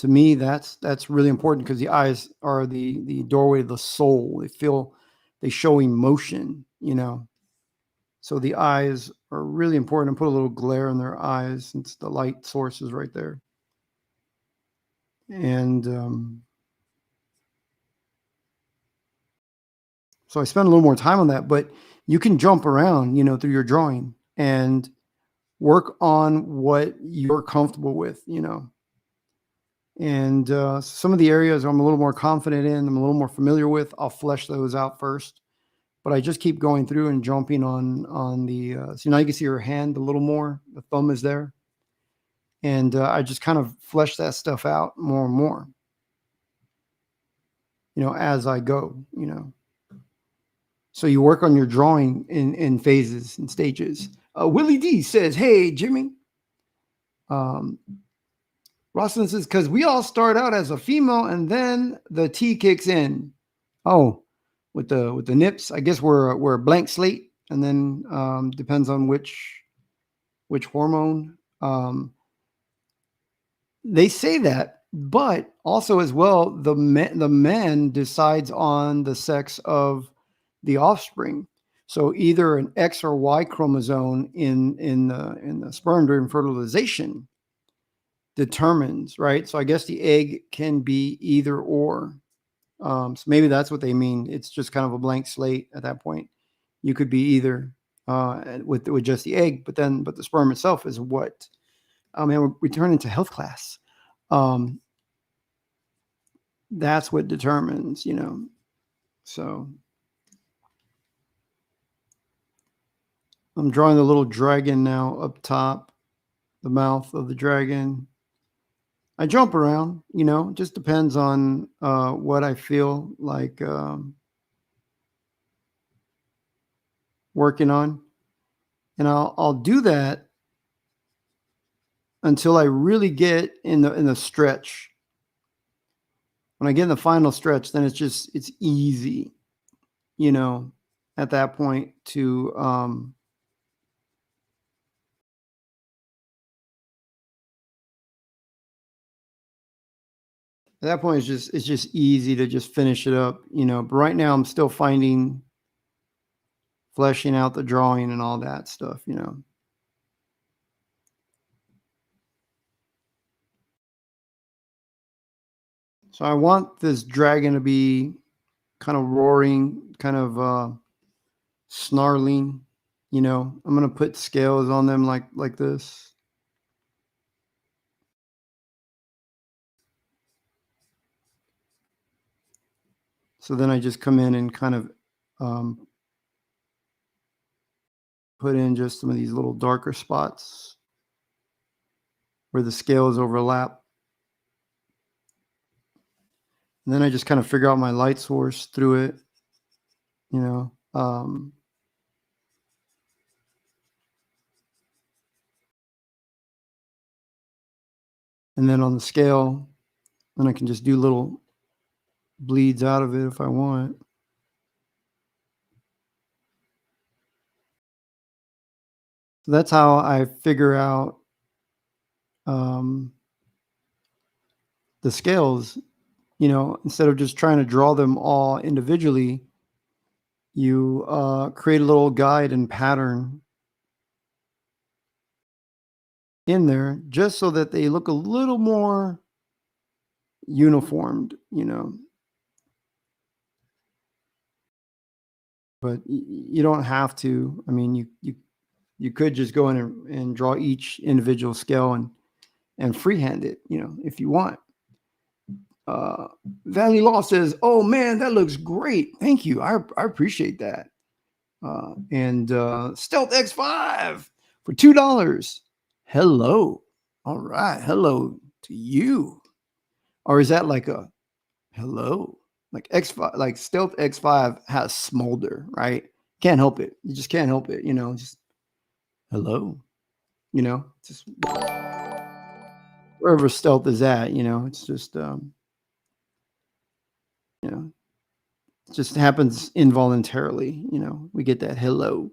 me, that's really important because the eyes are the doorway to the soul. They show emotion, So the eyes are really important. Put a little glare in their eyes since the light source is right there. And so I spent a little more time on that, but you can jump around, through your drawing and work on what you're comfortable with, And some of the areas I'm a little more confident in, I'm a little more familiar with, I'll flesh those out first. But I just keep going through and jumping on the, so now you can see her hand a little more. The thumb is there. And I just kind of flesh that stuff out more and more, as I go, So you work on your drawing in phases and stages. Willie D says, "Hey, Jimmy." Rosalind says, because we all start out as a female and then the T kicks in. Oh, with the nips, I guess we're a blank slate, and then depends on which hormone. They say that, but also as well, the man decides on the sex of the offspring. So either an X or Y chromosome in the sperm during fertilization determines, right? So I guess the egg can be either or. So maybe that's what they mean. It's just kind of a blank slate at that point. You could be either with just the egg, but the sperm itself is what. And we turn into health class. That's what determines, So I'm drawing the little dragon now up top, the mouth of the dragon. I jump around, just depends on what I feel like working on. And I'll do that until I really get in the stretch. When I get in the final stretch, then it's easy, at that point to at that point it's just easy to just finish it up, But right now I'm still fleshing out the drawing and all that stuff, So I want this dragon to be kind of roaring, kind of snarling, I'm going to put scales on them like this. So then I just come in and kind of put in just some of these little darker spots where the scales overlap. And then I just kind of figure out my light source through it, And then on the scale, then I can just do little bleeds out of it if I want. So that's how I figure out the scales, instead of just trying to draw them all individually, you create a little guide and pattern in there just so that they look a little more uniformed, But you don't have to. I mean, you could just go in and draw each individual scale and freehand it, if you want. Valley Law says, "Oh man, that looks great. Thank you. I appreciate that." And Stealth X5 for $2. Hello. All right. Hello to you. Or is that like a hello? Like X5, like Stealth X5 has smolder, right? Can't help it. You just can't help it, just hello, just wherever stealth is at, it's just it just happens involuntarily, we get that hello.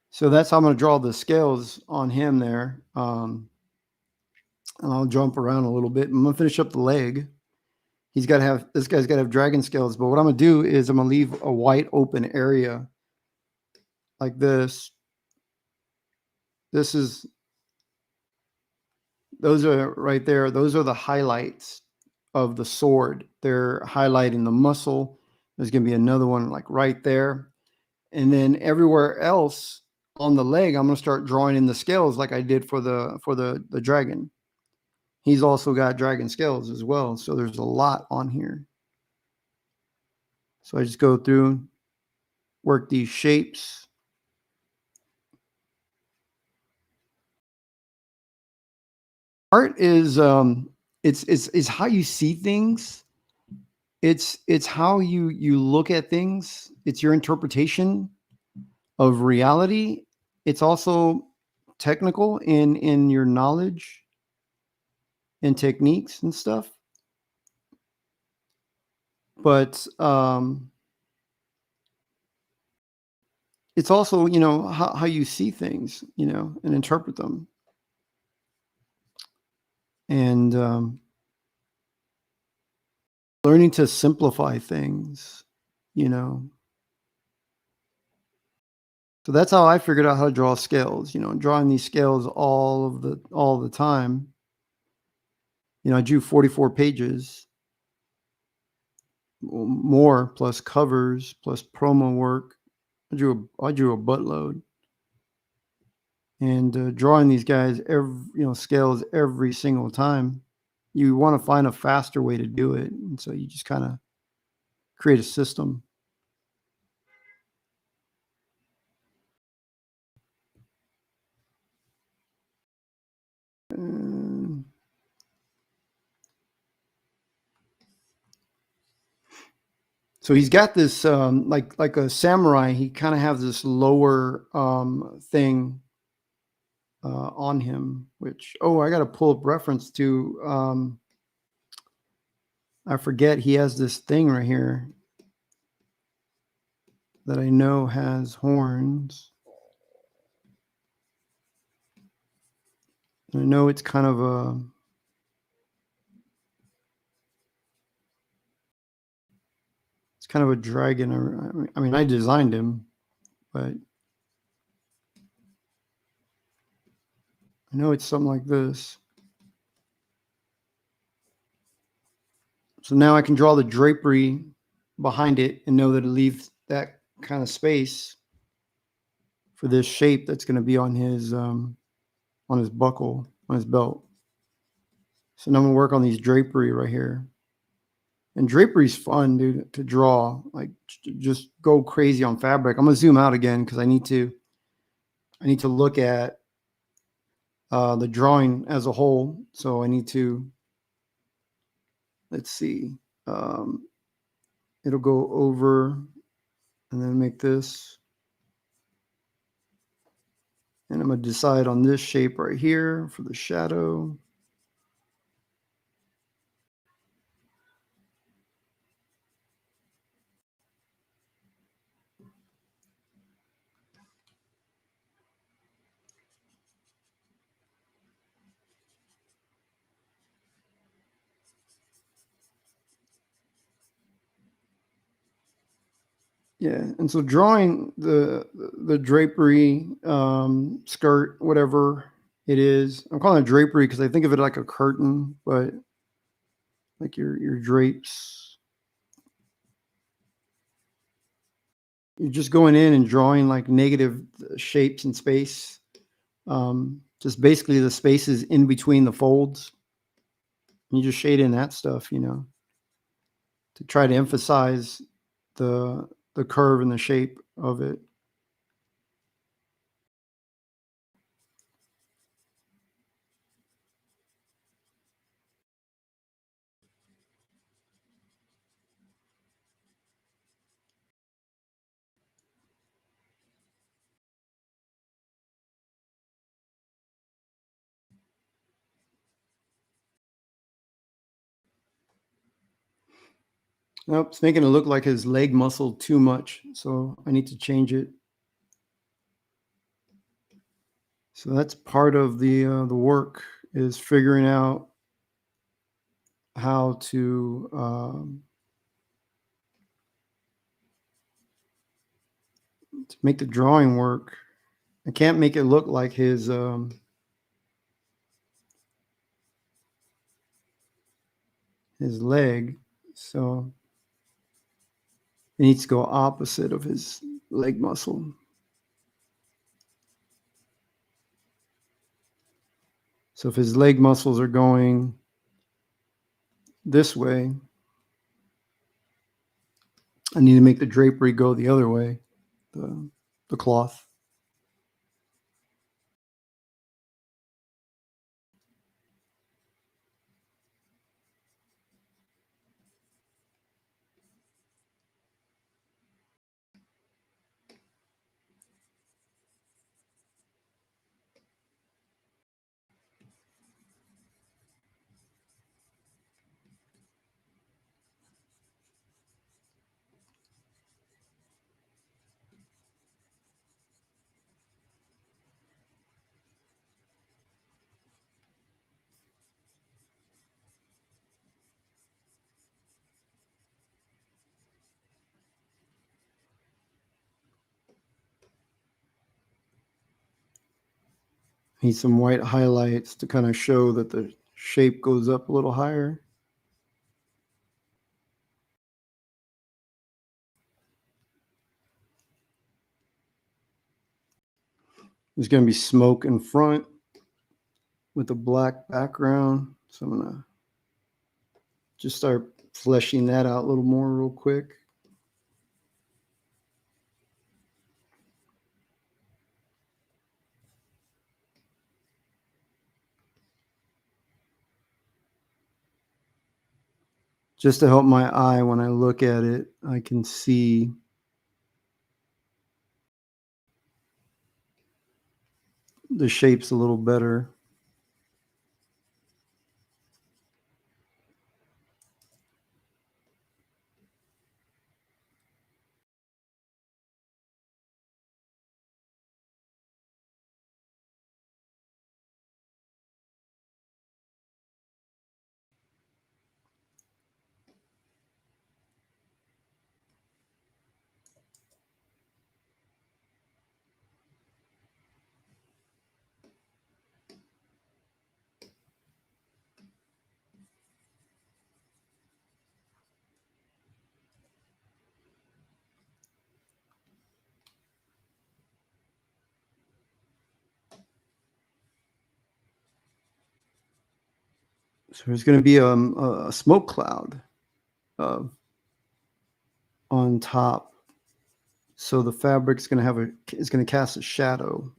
So that's how I'm going to draw the scales on him there. And I'll jump around a little bit. I'm going to finish up the leg. This guy's got to have dragon scales. But what I'm going to do is I'm going to leave a white open area like this. Those are right there. Those are the highlights of the sword. They're highlighting the muscle. There's going to be another one like right there. And then everywhere else on the leg, I'm going to start drawing in the scales like I did for the dragon. He's also got dragon scales as well. So there's a lot on here. So I just go through, work these shapes. Art is it's how you see things. It's how you look at things. It's your interpretation of reality. It's also technical in your knowledge and techniques and stuff, but it's also, how you see things, and interpret them. And learning to simplify things, you know. So that's how I figured out how to draw scales, drawing these scales all the time. I drew 44 pages more, plus covers, plus promo work. I drew a buttload. And drawing these guys scales every single time. You want to find a faster way to do it, and so you just kind of create a system. Um, So he's got this like a samurai. He kind of has this lower thing on him, which I got to pull up reference to. I forget, he has this thing right here that I know has horns. And I know it's kind of a dragon. I mean, I designed him, but I know it's something like this. So now I can draw the drapery behind it and know that it leaves that kind of space for this shape that's going to be on his buckle, on his belt. So now I'm going to work on these drapery right here. And drapery's fun, dude, to draw. Like, just go crazy on fabric. I'm going to zoom out again because I need to look at the drawing as a whole. So I need to, let's see. It'll go over and then make this. And I'm going to decide on this shape right here for the shadow. Yeah, and so drawing the drapery, skirt, whatever it is, I'm calling it drapery because I think of it like a curtain, but like your drapes. You're just going in and drawing like negative shapes in space. Just basically the spaces in between the folds. You just shade in that stuff, to try to emphasize the curve and the shape of it. Nope, it's making it look like his leg muscle too much, so I need to change it. So that's part of the work, is figuring out how to make the drawing work. I can't make it look like his leg, so it needs to go opposite of his leg muscle. So if his leg muscles are going this way, I need to make the drapery go the other way, the cloth. Need some white highlights to kind of show that the shape goes up a little higher. There's going to be smoke in front with a black background. So I'm going to just start fleshing that out a little more real quick. Just to help my eye when I look at it, I can see the shapes a little better. So there's going to be a smoke cloud on top. So the fabric's going to is going to cast a shadow.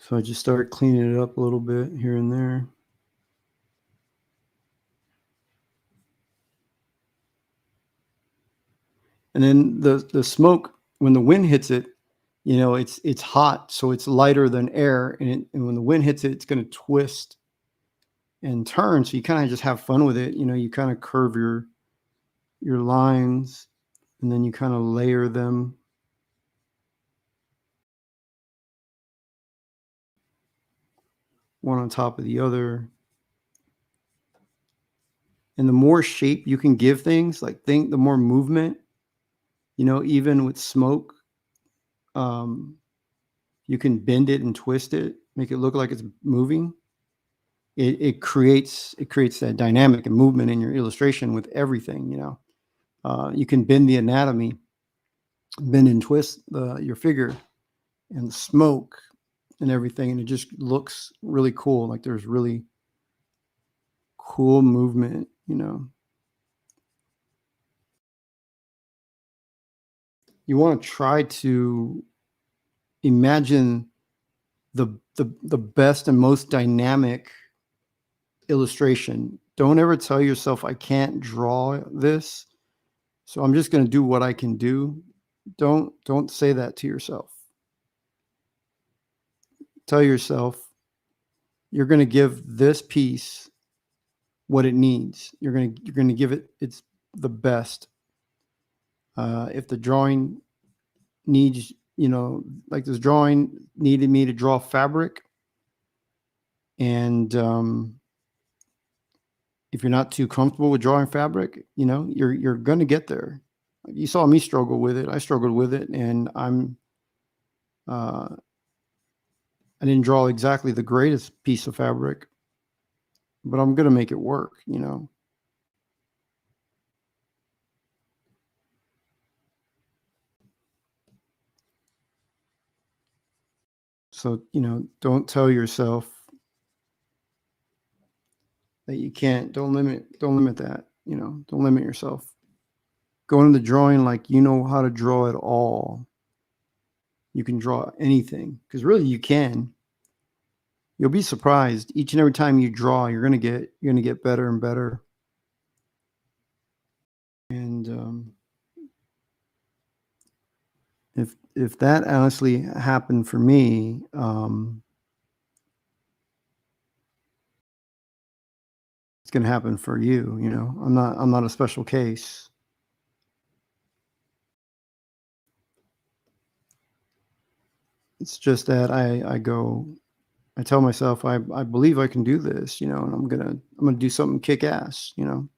So I just started cleaning it up a little bit here and there. And then the smoke, when the wind hits it, you know, it's hot, so it's lighter than air, and when the wind hits it, it's going to twist and turn. So you kind of just have fun with it. You know, you kind of curve your lines, and then you kind of layer them. One on top of the other. And the more shape you can give things, the more movement, you know, even with smoke, you can bend it and twist it, make it look like it's moving. It creates that dynamic and movement in your illustration with everything, you know. You can bend the anatomy, bend and twist your figure and the smoke and everything, and it just looks really cool. Like there's really cool movement, you know. You want to try to imagine the best and most dynamic illustration. Don't ever tell yourself I can't draw this, so I'm just going to do what I can do. Don't say that to yourself. Tell yourself you're going to give this piece what it needs. You're going to give it its the best. If the drawing needs, you know, like this drawing needed me to draw fabric, and if you're not too comfortable with drawing fabric, you know, you're going to get there. You saw me struggle with it. I struggled with it, and I didn't draw exactly the greatest piece of fabric, but I'm going to make it work, you know. So, you know, don't tell yourself that you can't. Don't limit that, you know. Don't limit yourself. Go into the drawing like you know how to draw it all. You can draw anything, because really you can. You'll be surprised each and every time you draw. You're gonna get better and better. And if that honestly happened for me, it's going to happen for you. You know, I'm not a special case. It's just that I tell myself, I believe I can do this, you know, and I'm gonna do something kick ass, you know.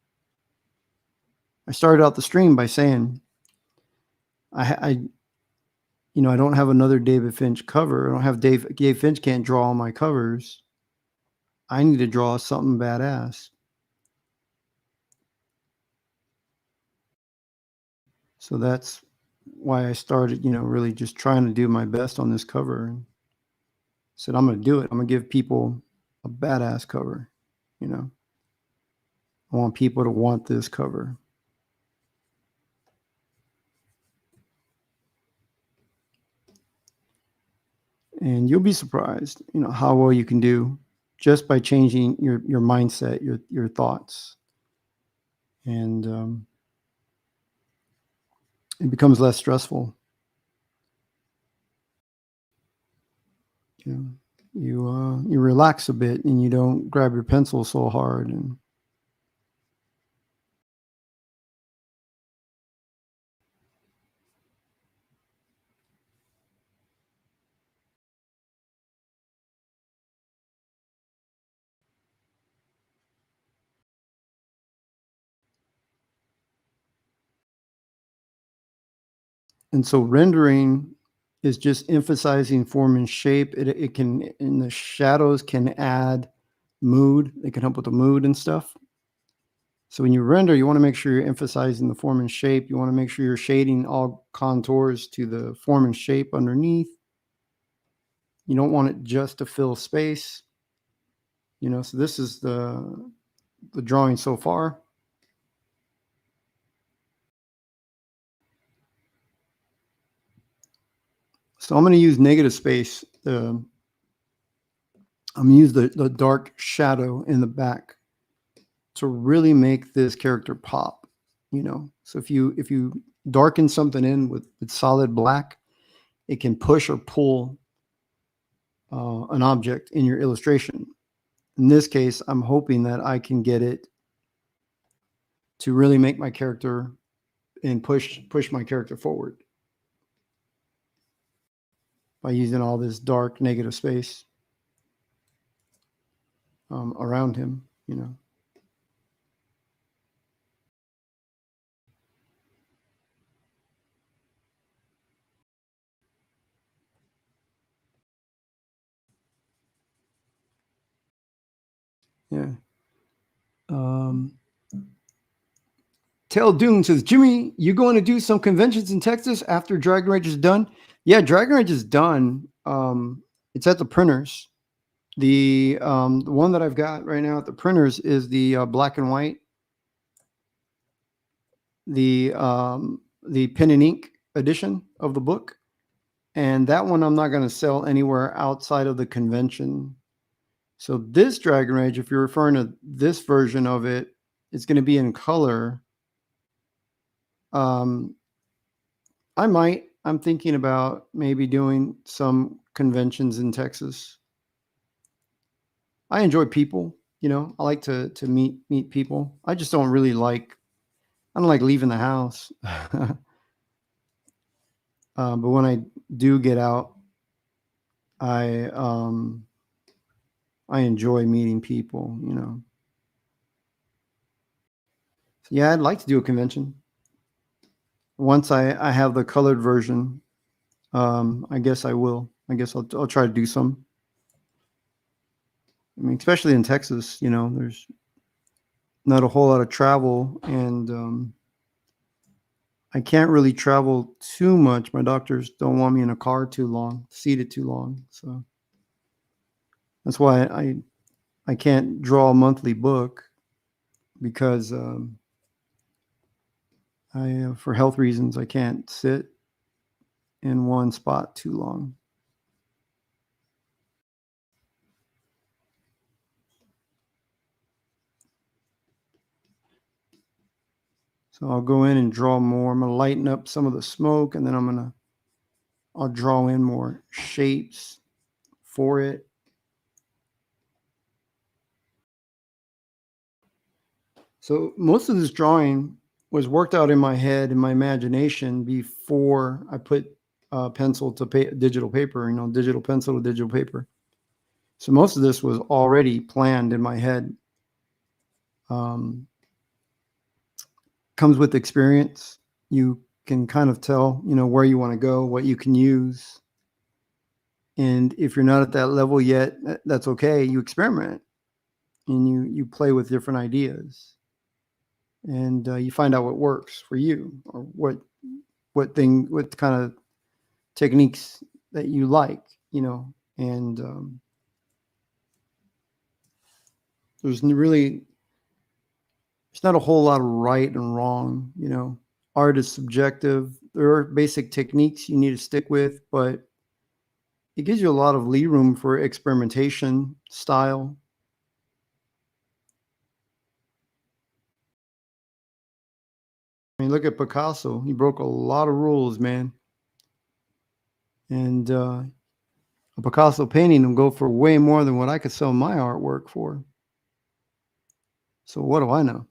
I started out the stream by saying, I you know, I don't have another David Finch cover. I don't have Dave Finch can't draw all my covers. I need to draw something badass. So that's why I started, you know, really just trying to do my best on this cover. And said, I'm going to do it. I'm going to give people a badass cover. You know, I want people to want this cover. And you'll be surprised, you know, how well you can do just by changing your mindset, your thoughts. And it becomes less stressful. You know, you relax a bit and you don't grab your pencil so hard. And so rendering is just emphasizing form and shape. It can, in the shadows, can add mood. It can help with the mood and stuff. So when you render, you want to make sure you're emphasizing the form and shape. You want to make sure you're shading all contours to the form and shape underneath. You don't want it just to fill space. You know, so this is the drawing so far. So I'm going to use negative space. I'm going to use the dark shadow in the back to really make this character pop, you know. So if you darken something in with solid black, it can push or pull an object in your illustration. In this case, I'm hoping that I can get it to really make my character and push my character forward by using all this dark negative space around him, you know. Yeah. Tail Dune says, Jimmy, you going to do some conventions in Texas after Dragonrage is done? Yeah, Dragonrage is done. It's at the printers. The one that I've got right now at the printers is the black and white, the pen and ink edition of the book. And that one I'm not going to sell anywhere outside of the convention. So this Dragonrage, if you're referring to this version of it, it's going to be in color. I'm thinking about maybe doing some conventions in Texas. I enjoy people, you know. I like to meet people. I just don't really like. I don't like leaving the house. But when I do get out, I enjoy meeting people, you know. So yeah, I'd like to do a convention. Once I have the colored version, I guess I will. I guess I'll try to do some. I mean, especially in Texas, you know, there's not a whole lot of travel, and I can't really travel too much. My doctors don't want me in a car too long, seated too long. So that's why I can't draw a monthly book, because for health reasons, I can't sit in one spot too long. So I'll go in and draw more. I'm going to lighten up some of the smoke, and then I'll draw in more shapes for it. So most of this drawing was worked out in my head, in my imagination, before I put pencil to digital paper, digital pencil to digital paper. So most of this was already planned in my head. Comes with experience. You can kind of tell, where you want to go, what you can use. And if you're not at that level yet, that's okay. You experiment and you play with different ideas, and you find out what works for you, or what kind of techniques that you like, and there's not a whole lot of right and wrong. Art is subjective. There are basic techniques you need to stick with, but it gives you a lot of lee room for experimentation style. I mean, look at Picasso. He broke a lot of rules, man. And a Picasso painting will go for way more than what I could sell my artwork for. So what do I know?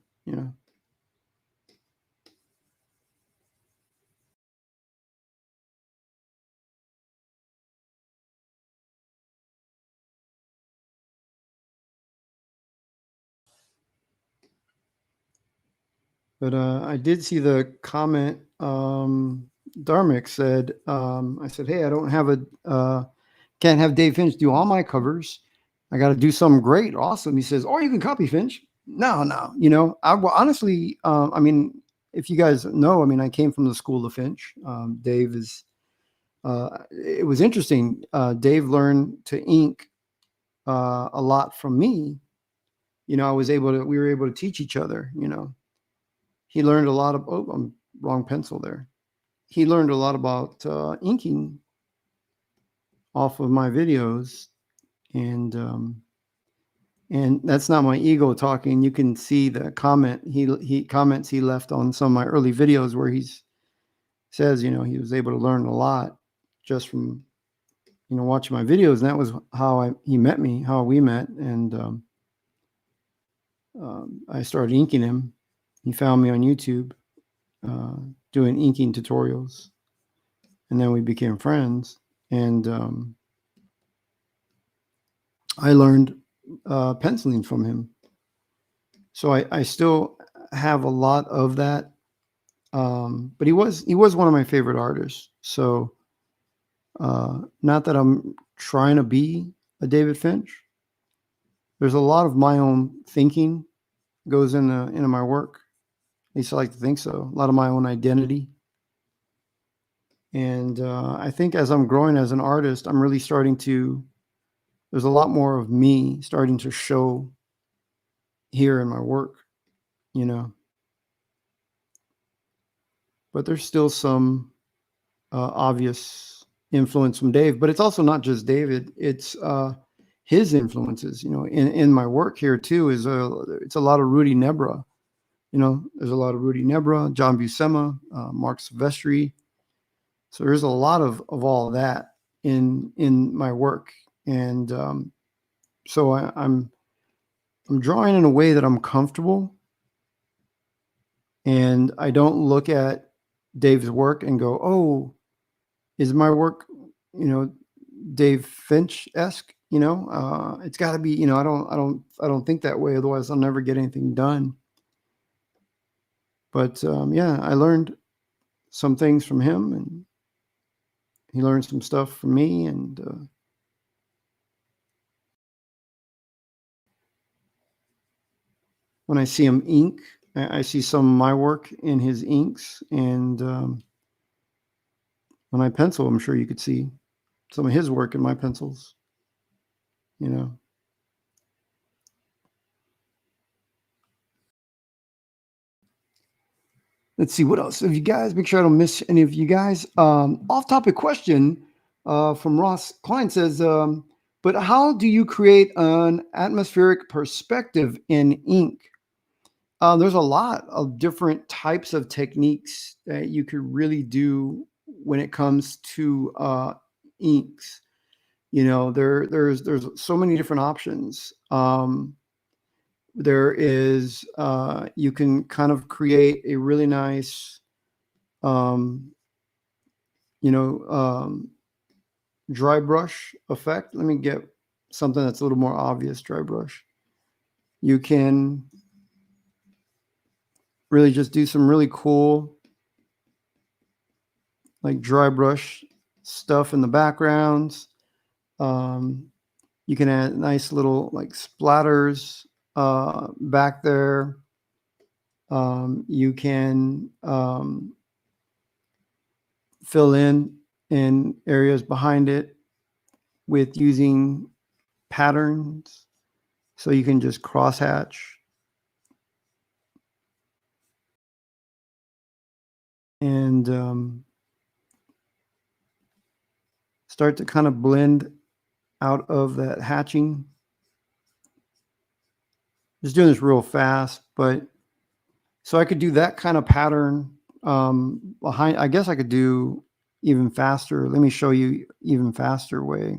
But I did see the comment. Dharmic said, I said, hey, I don't have can't have Dave Finch do all my covers. I got to do something great, awesome. He says, or you can copy Finch. No. Honestly, I mean, if you guys know, I mean, I came from the school of Finch. Dave is, it was interesting. Dave learned to ink a lot from me. We were able to teach each other. He learned a lot of, I'm wrong pencil there. He learned a lot about inking off of my videos, and that's not my ego talking. You can see the comments he left on some of my early videos where he says, he was able to learn a lot just from, watching my videos. And that was how we met. And I started inking him. He found me on YouTube doing inking tutorials, and then we became friends. And I learned penciling from him. So I still have a lot of that. But he was one of my favorite artists. So not that I'm trying to be a David Finch. There's a lot of my own thinking goes into my work. At least I like to think so. A lot of my own identity. And I think as I'm growing as an artist, I'm really there's a lot more of me starting to show here in my work, But there's still some obvious influence from Dave. But it's also not just David. It's his influences, in my work here too. It's a lot of Rudy Nebra. There's a lot of Rudy Nebra, John Buscema, Mark Silvestri. So there's a lot of all of that in my work. And so I'm drawing in a way that I'm comfortable, and I don't look at Dave's work and go, oh, is my work, Dave Finch-esque? It's got to be, I don't think that way. Otherwise I'll never get anything done. But yeah, I learned some things from him, and he learned some stuff from me. And when I see him ink, I see some of my work in his inks. And when I pencil, I'm sure you could see some of his work in my pencils, Let's see what else. If you guys, make sure I don't miss any of you guys. Off-topic question from Ross Klein says, but how do you create an atmospheric perspective in ink? There's a lot of different types of techniques that you could really do when it comes to inks. There's so many different options. there is, you can kind of create a really nice, um, you know, dry brush effect. Let me get something that's a little more obvious. Dry brush. You can really just do some really cool, like dry brush stuff in the backgrounds. You can add nice little like splatters back there. You can fill in areas behind it with using patterns. So you can just crosshatch. And start to kind of blend out of that hatching. Just doing this real fast, but so I could do that kind of pattern behind. I guess I could do even faster. Let me show you even faster way,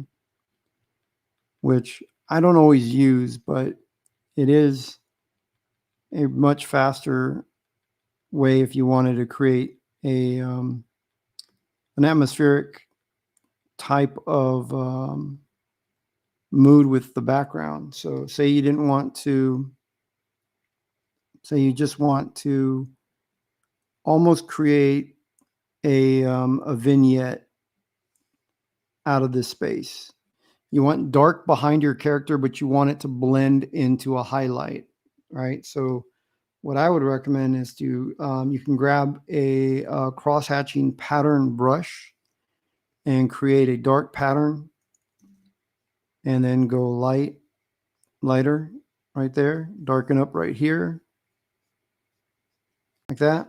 which I don't always use, but it is a much faster way if you wanted to create a an atmospheric type of mood with the background. So say you didn't want to, say you just want to almost create a vignette out of this space. You want dark behind your character, but you want it to blend into a highlight, right? So what I would recommend is to, you can grab a cross-hatching pattern brush and create a dark pattern and then go lighter right there, darken up right here, like that.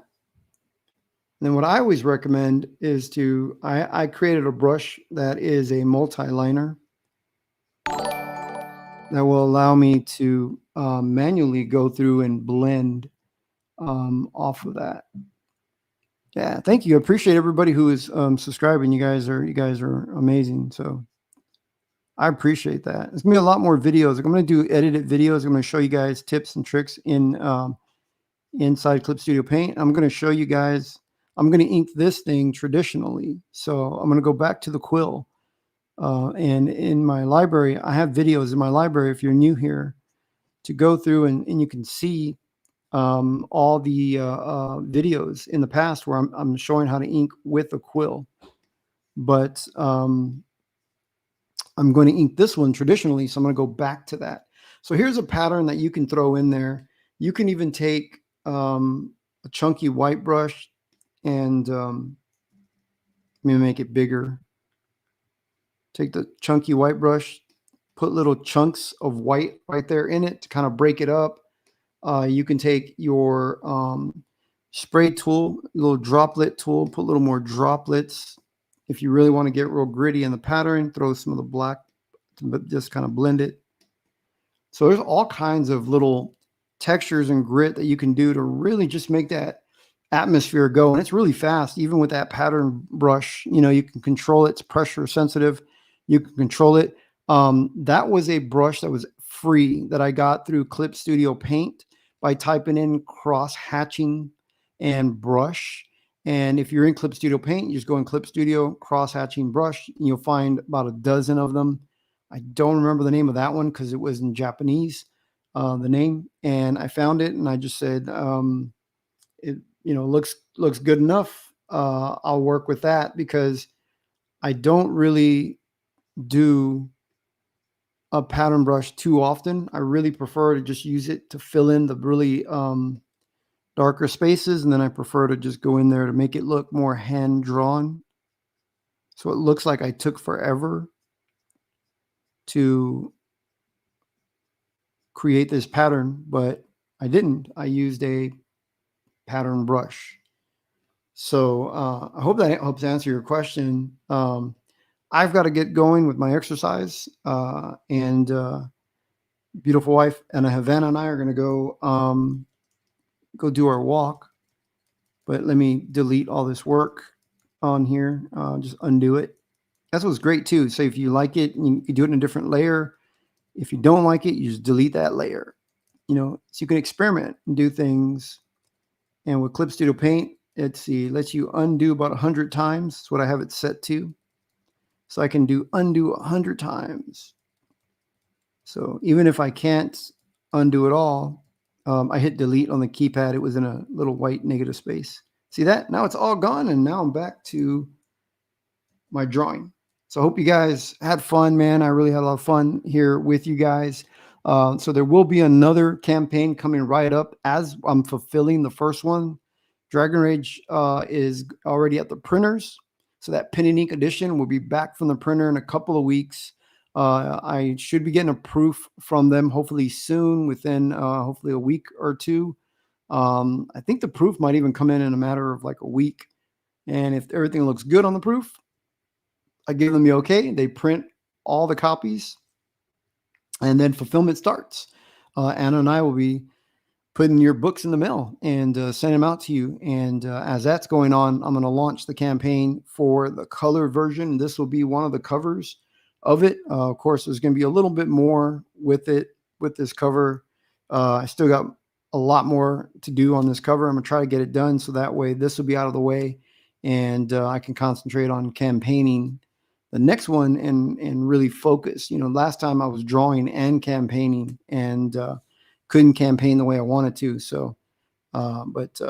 And then what I always recommend is to, I created a brush that is a multi-liner that will allow me to manually go through and blend off of that. Yeah, thank you. I appreciate everybody who is subscribing. You guys are amazing. So I appreciate that. There's gonna be a lot more videos. I'm gonna do edited videos. I'm gonna show you guys tips and tricks in inside Clip Studio Paint. I'm gonna show you guys. I'm gonna ink this thing traditionally. So I'm gonna go back to the quill. And in my library, I have videos in my library. If you're new here, to go through and you can see all the videos in the past where I'm showing how to ink with a quill. But I'm going to ink this one traditionally, so I'm going to go back to that. So here's a pattern that you can throw in there. You can even take a chunky white brush and let me make it bigger. Take the chunky white brush, put little chunks of white right there in it to kind of break it up. You can take your spray tool, little droplet tool, put a little more droplets. If you really want to get real gritty in the pattern, throw some of the black, but just kind of blend it. So there's all kinds of little textures and grit that you can do to really just make that atmosphere go. And it's really fast, even with that pattern brush. You know, you can control it. It's pressure sensitive. You can control it. That was a brush that was free that I got through Clip Studio Paint by typing in cross hatching and brush. And if you're in Clip Studio Paint, you just go in Clip Studio, cross hatching brush, and you'll find about a dozen of them. I don't remember the name of that one because it was in Japanese, the name. And I found it and I just said, it, you know, looks good enough. I'll work with that because I don't really do a pattern brush too often. I really prefer to just use it to fill in the really darker spaces. And then I prefer to just go in there to make it look more hand drawn. So it looks like I took forever to create this pattern, but I didn't. I used a pattern brush. So I hope that helps answer your question. I've got to get going with my exercise, and beautiful wife and Havana and I are going to go do our walk. But let me delete all this work on here. Just undo it. That's what's great too. So if you like it, you can do it in a different layer. If you don't like it, you just delete that layer. so you can experiment and do things. And with Clip Studio Paint, lets you undo about 100 times. That's what I have it set to. So I can undo 100 times. So even if I can't undo it all, I hit delete on the keypad. It was in a little white negative space. See that? Now it's all gone, and now I'm back to my drawing. So I hope you guys had fun, man. I really had a lot of fun here with you guys. So there will be another campaign coming right up as I'm fulfilling the first one. Dragonrage is already at the printers. So that pen and ink edition will be back from the printer in a couple of weeks. I should be getting a proof from them hopefully soon, within hopefully a week or two. I think the proof might even come in a matter of like a week. And if everything looks good on the proof, I give them the okay. They print all the copies, and then fulfillment starts. Anna and I will be putting your books in the mail and sending them out to you. And as that's going on, I'm going to launch the campaign for the color version. This will be one of the covers of it. Of course, there's going to be a little bit more with it, with this cover. I still got a lot more to do on this cover. I'm going to try to get it done so that way this will be out of the way, and I can concentrate on campaigning the next one and really focus. Last time I was drawing and campaigning, and couldn't campaign the way I wanted to. So, but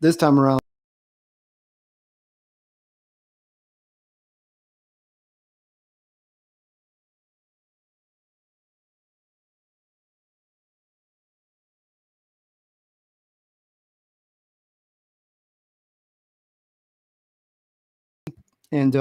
this time around, and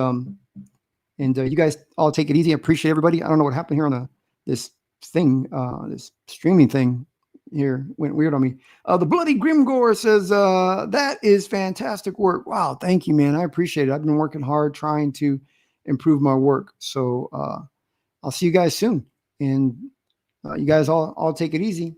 you guys all take it easy. I appreciate everybody. I don't know what happened here on this thing, this streaming thing here went weird on me. The Bloody Grimgore says, that is fantastic work. Wow. Thank you, man. I appreciate it. I've been working hard trying to improve my work. So I'll see you guys soon. And you guys all take it easy.